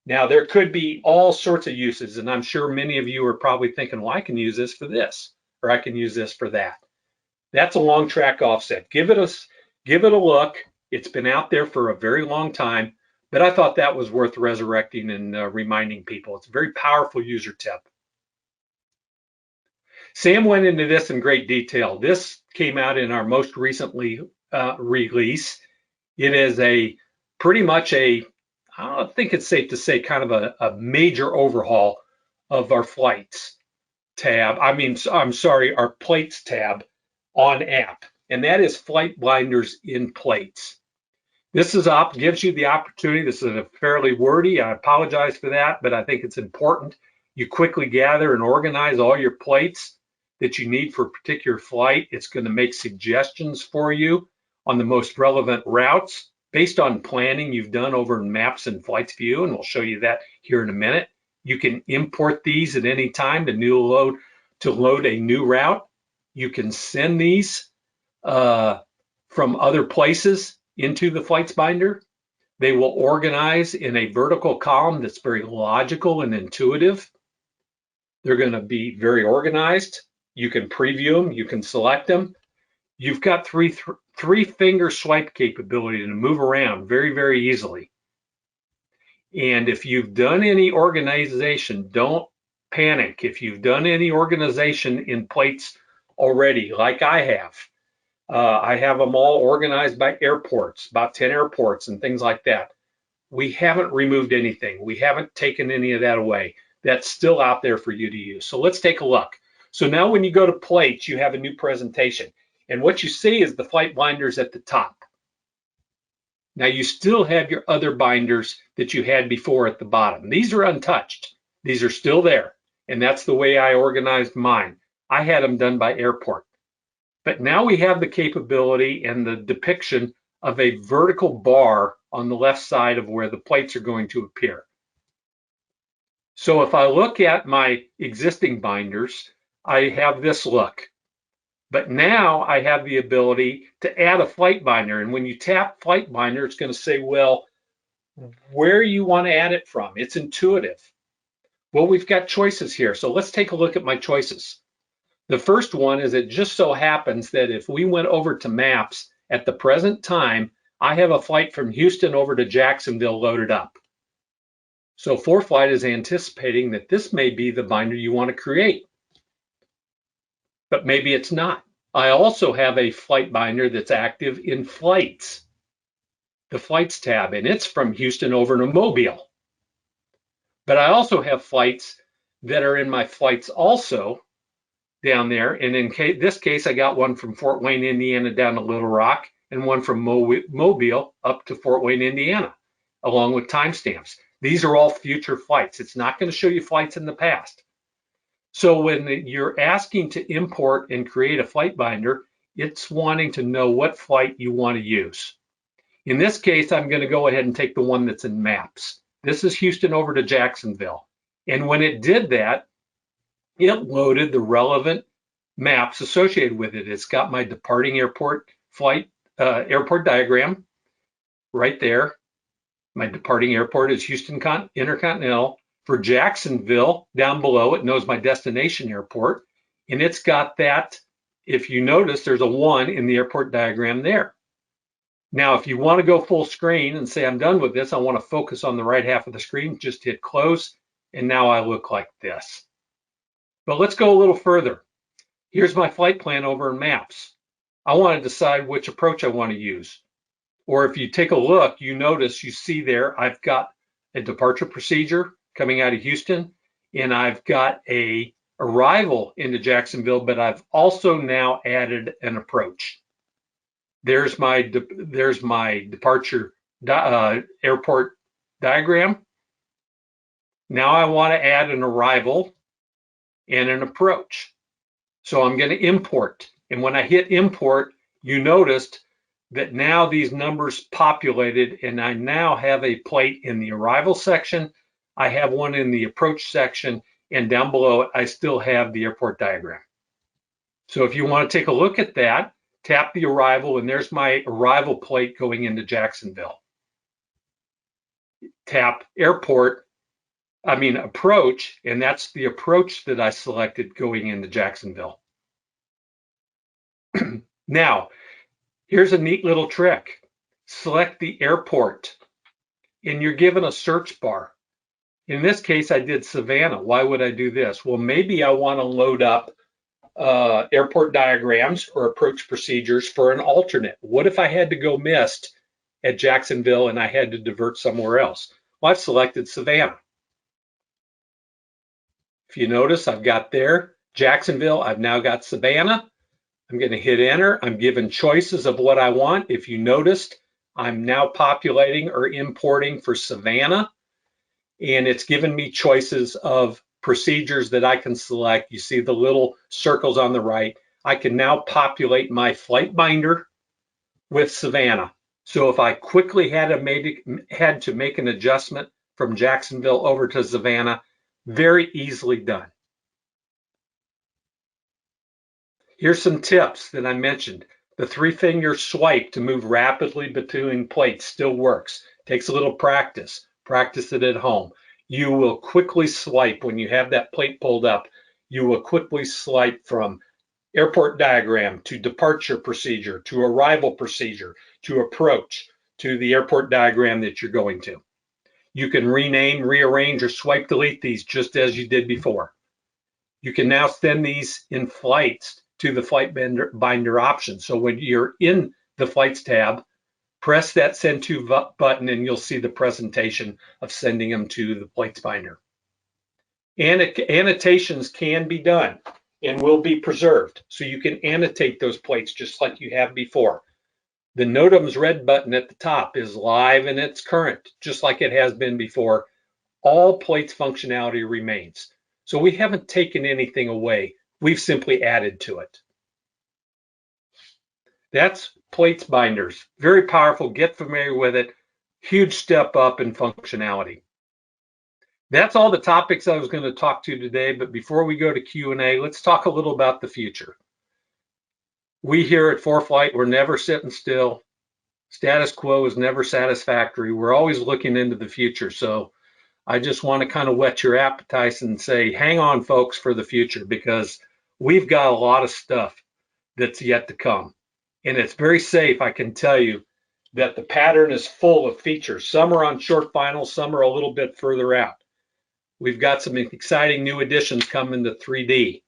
Now, there could be all sorts of uses, and I'm sure many of you are probably thinking, well, I can use this for this, or I can use this for that. That's a long track offset. Give it a look. It's been out there for a very long time, but I thought that was worth resurrecting and reminding people. It's a very powerful user tip. Sam went into this in great detail. This came out in our most recently release. It is pretty much I think it's safe to say, kind of a major overhaul of our flights tab. I'm sorry, our plates tab on app, and that is flight blinders in plates. This gives you the opportunity. This is a fairly wordy. I apologize for that, but I think it's important. You quickly gather and organize all your plates that you need for a particular flight. It's going to make suggestions for you on the most relevant routes based on planning you've done over in Maps and Flights View, and we'll show you that here in a minute. You can import these at any time to load a new route. You can send these from other places into the flights binder. They will organize in a vertical column that's very logical and intuitive. They're going to be very organized. You can preview them. You can select them. You've got three finger swipe capability to move around very, very easily. And if you've done any organization, don't panic. If you've done any organization in plates already, like I have them all organized by airports, about 10 airports and things like that. We haven't removed anything. We haven't taken any of that away. That's still out there for you to use. So let's take a look. So now when you go to plates, you have a new presentation. And what you see is the flight binders at the top. Now you still have your other binders that you had before at the bottom. These are untouched. These are still there. And that's the way I organized mine. I had them done by airport. But now we have the capability and the depiction of a vertical bar on the left side of where the plates are going to appear. So if I look at my existing binders, I have this look. But now I have the ability to add a flight binder. And when you tap flight binder, it's going to say, well, where you want to add it from. It's intuitive. Well, we've got choices here. So let's take a look at my choices. The first one is it just so happens that if we went over to Maps at the present time, I have a flight from Houston over to Jacksonville loaded up. So ForeFlight is anticipating that this may be the binder you want to create, but maybe it's not. I also have a flight binder that's active in flights, the flights tab, and it's from Houston over to Mobile. But I also have flights that are in my flights also down there. And in this case, I got one from Fort Wayne, Indiana down to Little Rock and one from Mobile up to Fort Wayne, Indiana, along with timestamps. These are all future flights. It's not going to show you flights in the past. So when you're asking to import and create a flight binder, it's wanting to know what flight you want to use. In this case, I'm going to go ahead and take the one that's in Maps. This is Houston over to Jacksonville. And when it did that, it loaded the relevant maps associated with it. It's got my departing airport flight airport diagram right there. My departing airport is Houston Intercontinental. For Jacksonville, down below, it knows my destination airport. And it's got that, if you notice, there's a 1 in the airport diagram there. Now, if you want to go full screen and say, I'm done with this, I want to focus on the right half of the screen, just hit close. And now I look like this. But let's go a little further. Here's my flight plan over in Maps. I want to decide which approach I want to use. Or if you take a look, you notice, you see there, I've got a departure procedure coming out of Houston, and I've got a arrival into Jacksonville, but I've also now added an approach. There's my departure airport diagram. Now I want to add an arrival and an approach. So I'm going to import. And when I hit import, you noticed that now these numbers populated, and I now have a plate in the arrival section. I have one in the approach section, and down below it, I still have the airport diagram. So if you want to take a look at that, tap the arrival, and there's my arrival plate going into Jacksonville. Tap approach, and that's the approach that I selected going into Jacksonville. Now, here's a neat little trick. Select the airport, and you're given a search bar. In this case, I did Savannah. Why would I do this? Well, maybe I want to load up airport diagrams or approach procedures for an alternate. What if I had to go missed at Jacksonville and I had to divert somewhere else? Well, I've selected Savannah. If you notice, I've got there Jacksonville. I've now got Savannah. I'm going to hit enter. I'm given choices of what I want. If you noticed, I'm now populating or importing for Savannah, and it's given me choices of procedures that I can select. You see the little circles on the right. I can now populate my flight binder with Savannah. So if I quickly had to make an adjustment from Jacksonville over to Savannah, very easily done. Here's some tips that I mentioned. The 3-finger swipe to move rapidly between plates still works. Takes a little practice. Practice it at home. You will quickly swipe when you have that plate pulled up. You will quickly swipe from airport diagram to departure procedure to arrival procedure to approach to the airport diagram that you're going to. You can rename, rearrange, or swipe delete these just as you did before. You can now send these in flights to the flight binder option. So when you're in the flights tab, press that send to button and you'll see the presentation of sending them to the plates binder. Annotations can be done and will be preserved. So you can annotate those plates just like you have before. The NOTAM's red button at the top is live and it's current, just like it has been before. All plates functionality remains. So we haven't taken anything away. We've simply added to it. That's plates binders. Very powerful. Get familiar with it. Huge step up in functionality. That's all the topics I was going to talk to today. But before we go to Q&A, let's talk a little about the future. We here at ForeFlight, we're never sitting still. Status quo is never satisfactory. We're always looking into the future. So I just want to kind of whet your appetite and say, hang on, folks, for the future, because we've got a lot of stuff that's yet to come. And it's very safe, I can tell you, that the pattern is full of features. Some are on short finals, some are a little bit further out. We've got some exciting new additions coming to 3D.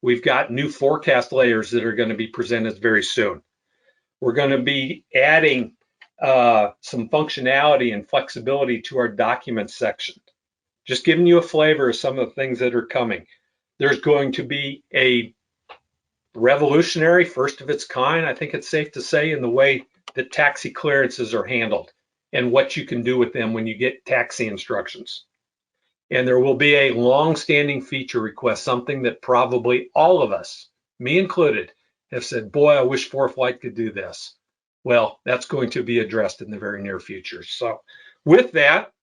We've got new forecast layers that are going to be presented very soon. We're going to be adding some functionality and flexibility to our documents section. Just giving you a flavor of some of the things that are coming. There's going to be a revolutionary, first of its kind, I think it's safe to say, in the way that taxi clearances are handled and what you can do with them when you get taxi instructions. And there will be a long-standing feature request, something that probably all of us, me included, have said, boy, I wish ForeFlight could do this. Well, that's going to be addressed in the very near future. So with that,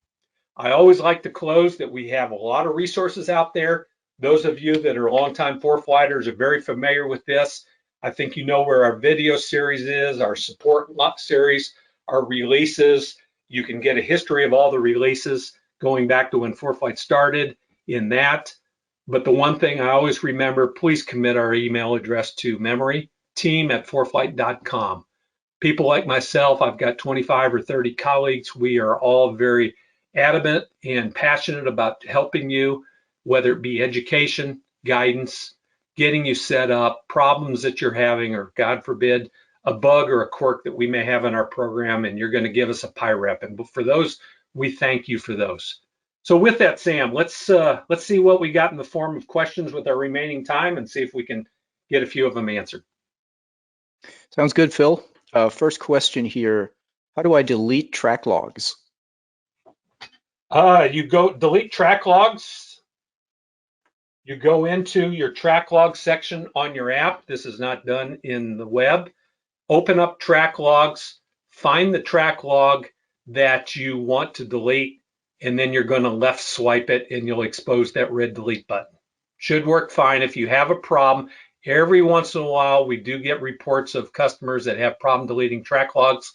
I always like to close that we have a lot of resources out there. Those of you that are longtime ForeFlighters are very familiar with this. I think you know where our video series is, our support series, our releases. You can get a history of all the releases going back to when ForeFlight started in that. But the one thing I always remember, please commit our email address to memory, team@foreflight.com. People like myself, I've got 25 or 30 colleagues. We are all very adamant and passionate about helping you, whether it be education, guidance, getting you set up, problems that you're having, or God forbid, a bug or a quirk that we may have in our program, and you're going to give us a PIREP. And for those, we thank you for those. So with that, Sam, let's see what we got in the form of questions with our remaining time and see if we can get a few of them answered. Sounds good, Phil. First question here, how do I delete track logs? You go delete track logs. You go into your track log section on your app. This is not done in the web. Open up track logs, find the track log that you want to delete, and then you're going to left swipe it and you'll expose that red delete button. Should work fine. If you have a problem, every once in a while we do get reports of customers that have problem deleting track logs.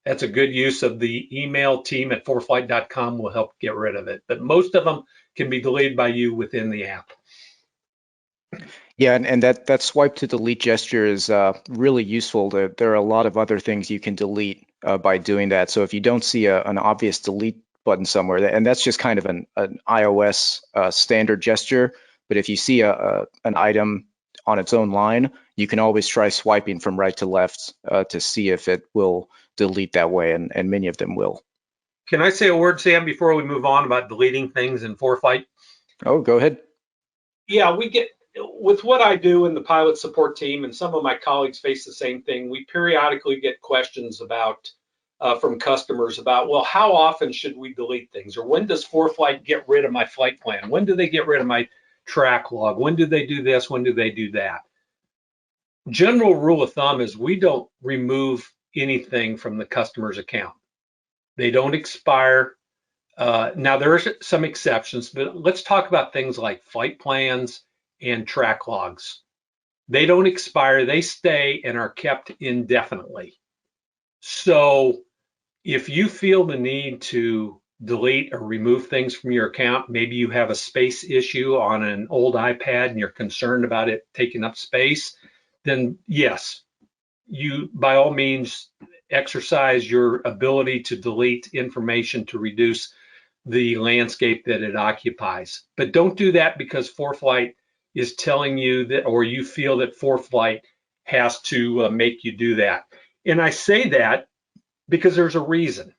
That's a good use of the email team at ForeFlight.com will help get rid of it. But most of them can be deleted by you within the app. Yeah, and that swipe to delete gesture is really useful. There are a lot of other things you can delete by doing that. So if you don't see an obvious delete button somewhere, and that's just kind of an iOS standard gesture, but if you see an item on its own line, you can always try swiping from right to left to see if it will delete that way, and many of them will. Can I say a word, Sam, before we move on about deleting things in ForeFlight? Oh, go ahead. Yeah, we get, with what I do in the pilot support team, and some of my colleagues face the same thing, we periodically get questions about from customers about, well, how often should we delete things? Or when does ForeFlight get rid of my flight plan? When do they get rid of my track log? When do they do this? When do they do that? General rule of thumb is we don't remove anything from the customer's account. They don't expire. Now, there are some exceptions, but let's talk about things like flight plans and track logs. They don't expire, they stay and are kept indefinitely. So if you feel the need to delete or remove things from your account, maybe you have a space issue on an old iPad and you're concerned about it taking up space, then yes, you by all means exercise your ability to delete information to reduce the landscape that it occupies. But don't do that because ForeFlight is telling you that, or you feel that ForeFlight has to make you do that. And I say that because there's a reason.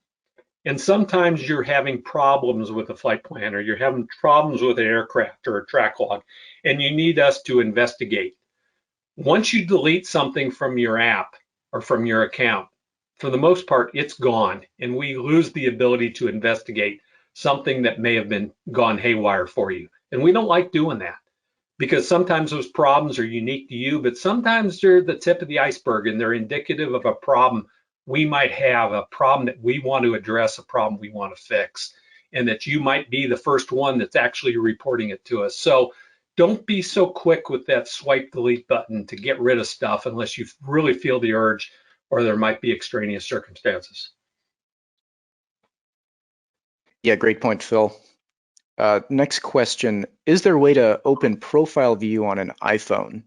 And sometimes you're having problems with a flight plan, or you're having problems with an aircraft or a track log, and you need us to investigate. Once you delete something from your app or from your account, for the most part, it's gone, and we lose the ability to investigate something that may have been gone haywire for you. And we don't like doing that because sometimes those problems are unique to you, but sometimes they're the tip of the iceberg and they're indicative of a problem we might have, a problem that we want to address, a problem we want to fix, and that you might be the first one that's actually reporting it to us. So don't be so quick with that swipe delete button to get rid of stuff unless you really feel the urge or there might be extraneous circumstances. Yeah, great point, Phil. Next question, is there a way to open profile view on an iPhone?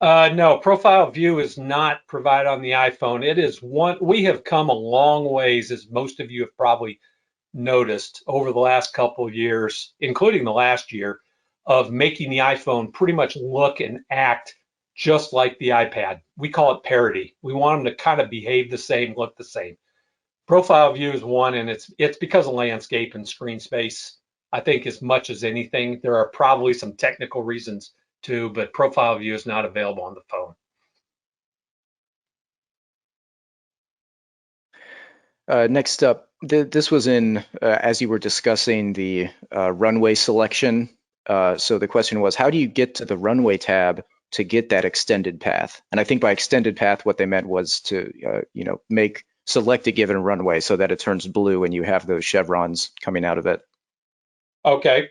No, profile view is not provided on the iPhone. It is one, we have come a long ways, as most of you have probably noticed over the last couple of years, including the last year, of making the iPhone pretty much look and act just like the iPad. We call it parity. We want them to kind of behave the same, look the same. Profile view is one, and it's because of landscape and screen space. I think as much as anything, there are probably some technical reasons too, but profile view is not available on the phone. Next up, this was in as you were discussing the runway selection. So the question was, how do you get to the runway tab to get that extended path? And I think by extended path, what they meant was to select a given runway so that it turns blue and you have those chevrons coming out of it. Okay.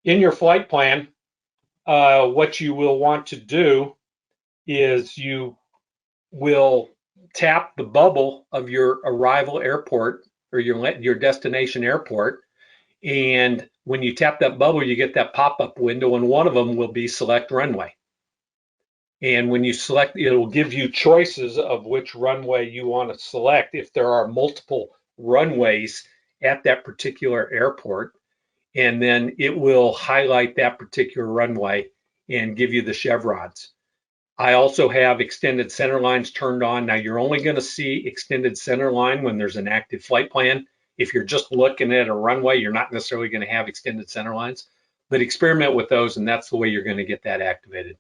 In your flight plan, what you will want to do is you will tap the bubble of your arrival airport or your destination airport. And when you tap that bubble, you get that pop-up window, and one of them will be select runway. And when you select, it will give you choices of which runway you want to select if there are multiple runways at that particular airport. and then it will highlight that particular runway and give you the chevrons. I also have extended center lines turned on. Now you're only going to see extended center line when there's an active flight plan. If you're just looking at a runway, you're not necessarily going to have extended center lines, but experiment with those, and that's the way you're going to get that activated.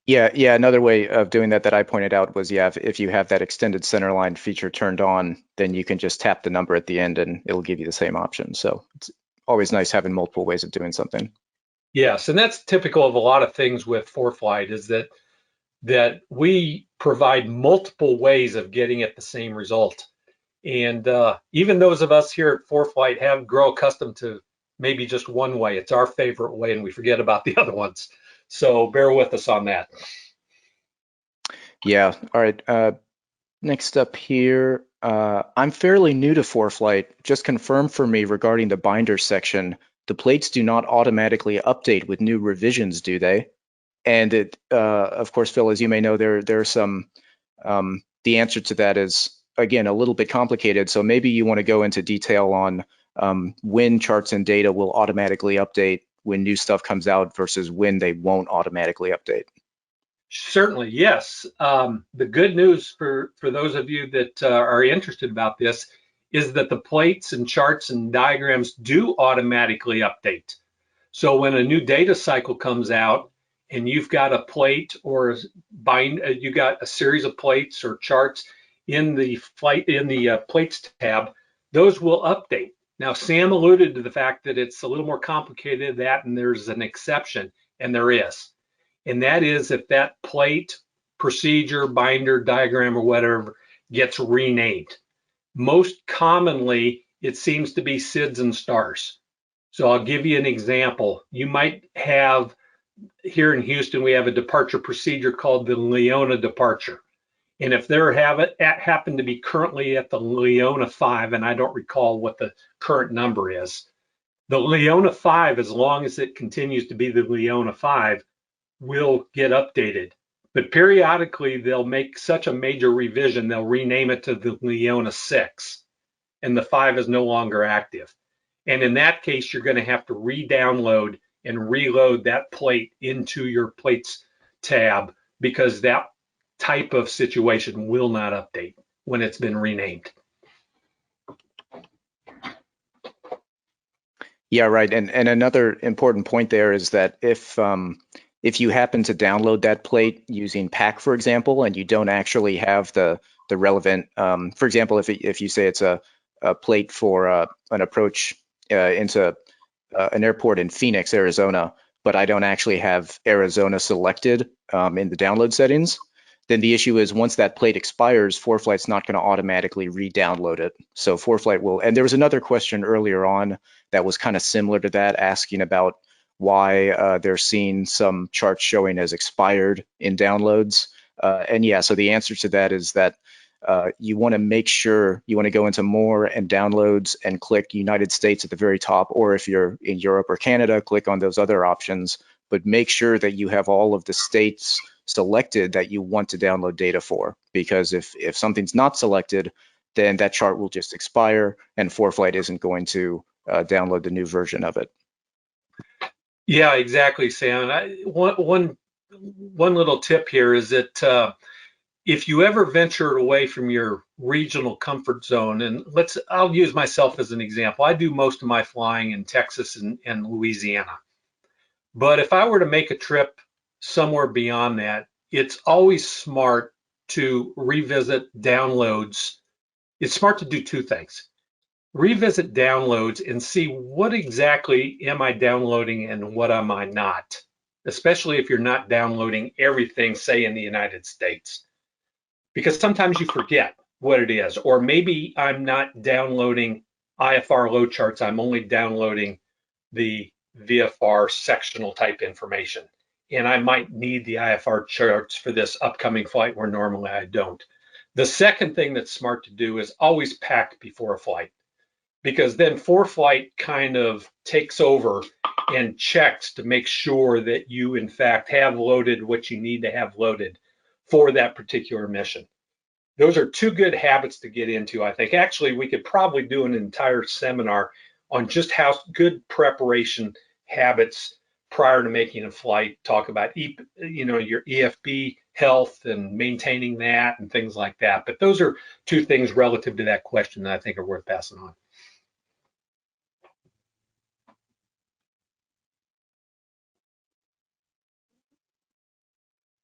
Yeah. Another way of doing that I pointed out was, yeah, if you have that extended center line feature turned on, then you can just tap the number at the end and it'll give you the same option. So it's always nice having multiple ways of doing something. Yes, and that's typical of a lot of things with ForeFlight, is that we provide multiple ways of getting at the same result. And even those of us here at ForeFlight have grown accustomed to maybe just one way. It's our favorite way, and we forget about the other ones. So bear with us on that. Yeah. All right. Next up here, I'm fairly new to ForeFlight. Just confirm for me regarding the binder section. The plates do not automatically update with new revisions, do they? And of course, Phil, as you may know, there are some. The answer to that is, again, a little bit complicated. So maybe you want to go into detail on when charts and data will automatically update when new stuff comes out versus when they won't automatically update. Certainly, yes. The good news for those of you that are interested about this is that the plates and charts and diagrams do automatically update. So when a new data cycle comes out and you've got a plate or you got a series of plates or charts in the plates tab, those will update. Now, Sam alluded to the fact that it's a little more complicated than that, and there's an exception, and there is. And that is if that plate, procedure, binder, diagram, or whatever gets renamed. Most commonly, it seems to be SIDS and stars. So I'll give you an example. You might have, here in Houston, we have a departure procedure called the Leona departure. And if there happen to be currently at the Leona 5, and I don't recall what the current number is, the Leona 5, as long as it continues to be the Leona 5, will get updated. But periodically, they'll make such a major revision, they'll rename it to the Leona 6, and the 5 is no longer active. And in that case, you're going to have to re-download and reload that plate into your plates tab, because that type of situation will not update when it's been renamed. Yeah, right. And another important point there is that if you happen to download that plate using PAC, for example, and you don't actually have the relevant, for example, if you say it's a plate for an approach into an airport in Phoenix, Arizona, but I don't actually have Arizona selected in the download settings, then the issue is once that plate expires, ForeFlight's not going to automatically re-download it. So ForeFlight will, and there was another question earlier on that was kind of similar to that, asking about why they're seeing some charts showing as expired in downloads. And yeah, so the answer to that is that you want to make sure you want to go into more and downloads and click United States at the very top, or if you're in Europe or Canada, click on those other options, but make sure that you have all of the states selected that you want to download data for, because if something's not selected, then that chart will just expire and ForeFlight isn't going to download the new version of it. Yeah, exactly, Sam. One little tip here is that if you ever venture away from your regional comfort zone, and I'll use myself as an example. I do most of my flying in Texas and Louisiana. But if I were to make a trip somewhere beyond that, it's always smart to revisit downloads. It's smart to do two things. Revisit downloads and see what exactly am I downloading and what am I not, especially if you're not downloading everything, say, in the United States. Because sometimes you forget what it is, or maybe I'm not downloading IFR load charts, I'm only downloading the VFR sectional type information. And I might need the IFR charts for this upcoming flight where normally I don't. The second thing that's smart to do is always pack before a flight, because then ForeFlight kind of takes over and checks to make sure that you in fact have loaded what you need to have loaded for that particular mission. those are two good habits to get into, I think. Actually, we could probably do an entire seminar on just how good preparation habits prior to making a flight, talk about your EFB health and maintaining that and things like that. But those are two things relative to that question that I think are worth passing on.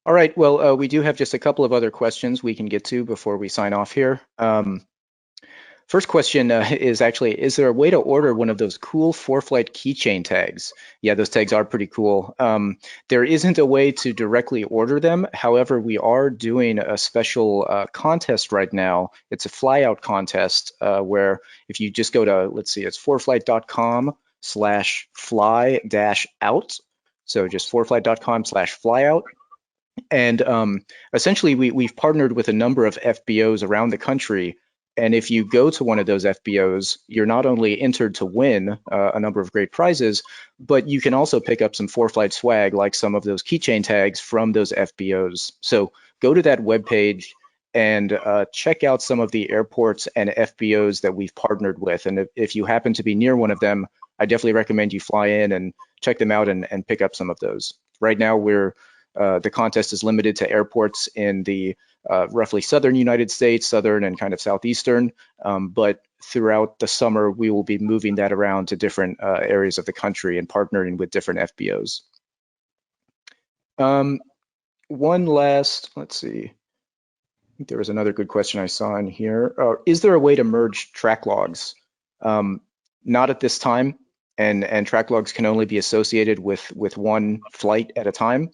All right, well, we do have just a couple of other questions we can get to before we sign off here. First question is actually, is there a way to order one of those cool ForeFlight keychain tags? Yeah, those tags are pretty cool. There isn't a way to directly order them. However, we are doing a special contest right now. It's a flyout contest where if you just go to, let's see, it's foreflight.com/fly-out. So just foreflight.com/flyout. And essentially, we've partnered with a number of FBOs around the country. And if you go to one of those FBOs, you're not only entered to win a number of great prizes, but you can also pick up some ForeFlight swag, like some of those keychain tags from those FBOs. So go to that webpage and check out some of the airports and FBOs that we've partnered with. And if you happen to be near one of them, I definitely recommend you fly in and check them out and pick up some of those. Right now, the contest is limited to airports in the roughly southern United States, southern and kind of southeastern, but throughout the summer, we will be moving that around to different areas of the country and partnering with different FBOs. One last, let's see, I think there was another good question I saw in here. Is there a way to merge track logs? Not at this time, and track logs can only be associated with one flight at a time.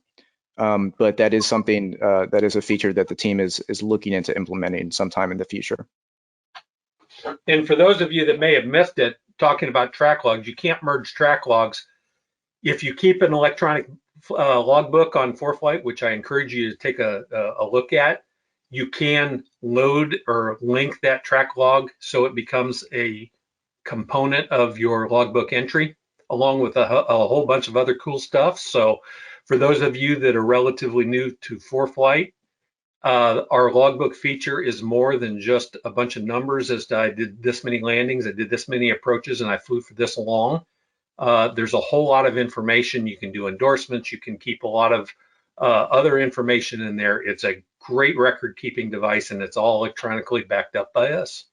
But that is something that is a feature that the team is looking into implementing sometime in the future. And for those of you that may have missed it, talking about track logs, you can't merge track logs. If you keep an electronic logbook on ForeFlight, which I encourage you to take a look at, you can load or link that track log so it becomes a component of your logbook entry, along with a whole bunch of other cool stuff. So for those of you that are relatively new to ForeFlight, our logbook feature is more than just a bunch of numbers as to I did this many landings, I did this many approaches, and I flew for this long. There's a whole lot of information. You can do endorsements. You can keep a lot of other information in there. It's a great record-keeping device, and it's all electronically backed up by us.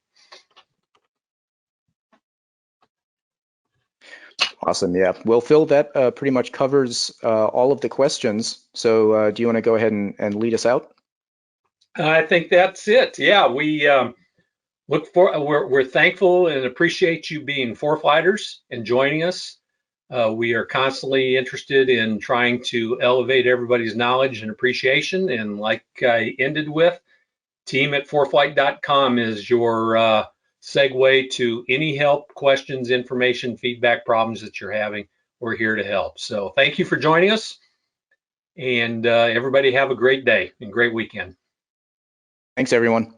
Awesome. Yeah. Well, Phil, that pretty much covers all of the questions. So do you want to go ahead and lead us out? I think that's it. Yeah, we we're thankful and appreciate you being ForeFlighters and joining us. We are constantly interested in trying to elevate everybody's knowledge and appreciation. And like I ended with, team@foreflight.com is your segue to any help, questions, information, feedback, problems that you're having. We're here to help. So thank you for joining us. And everybody have a great day and great weekend. Thanks, everyone.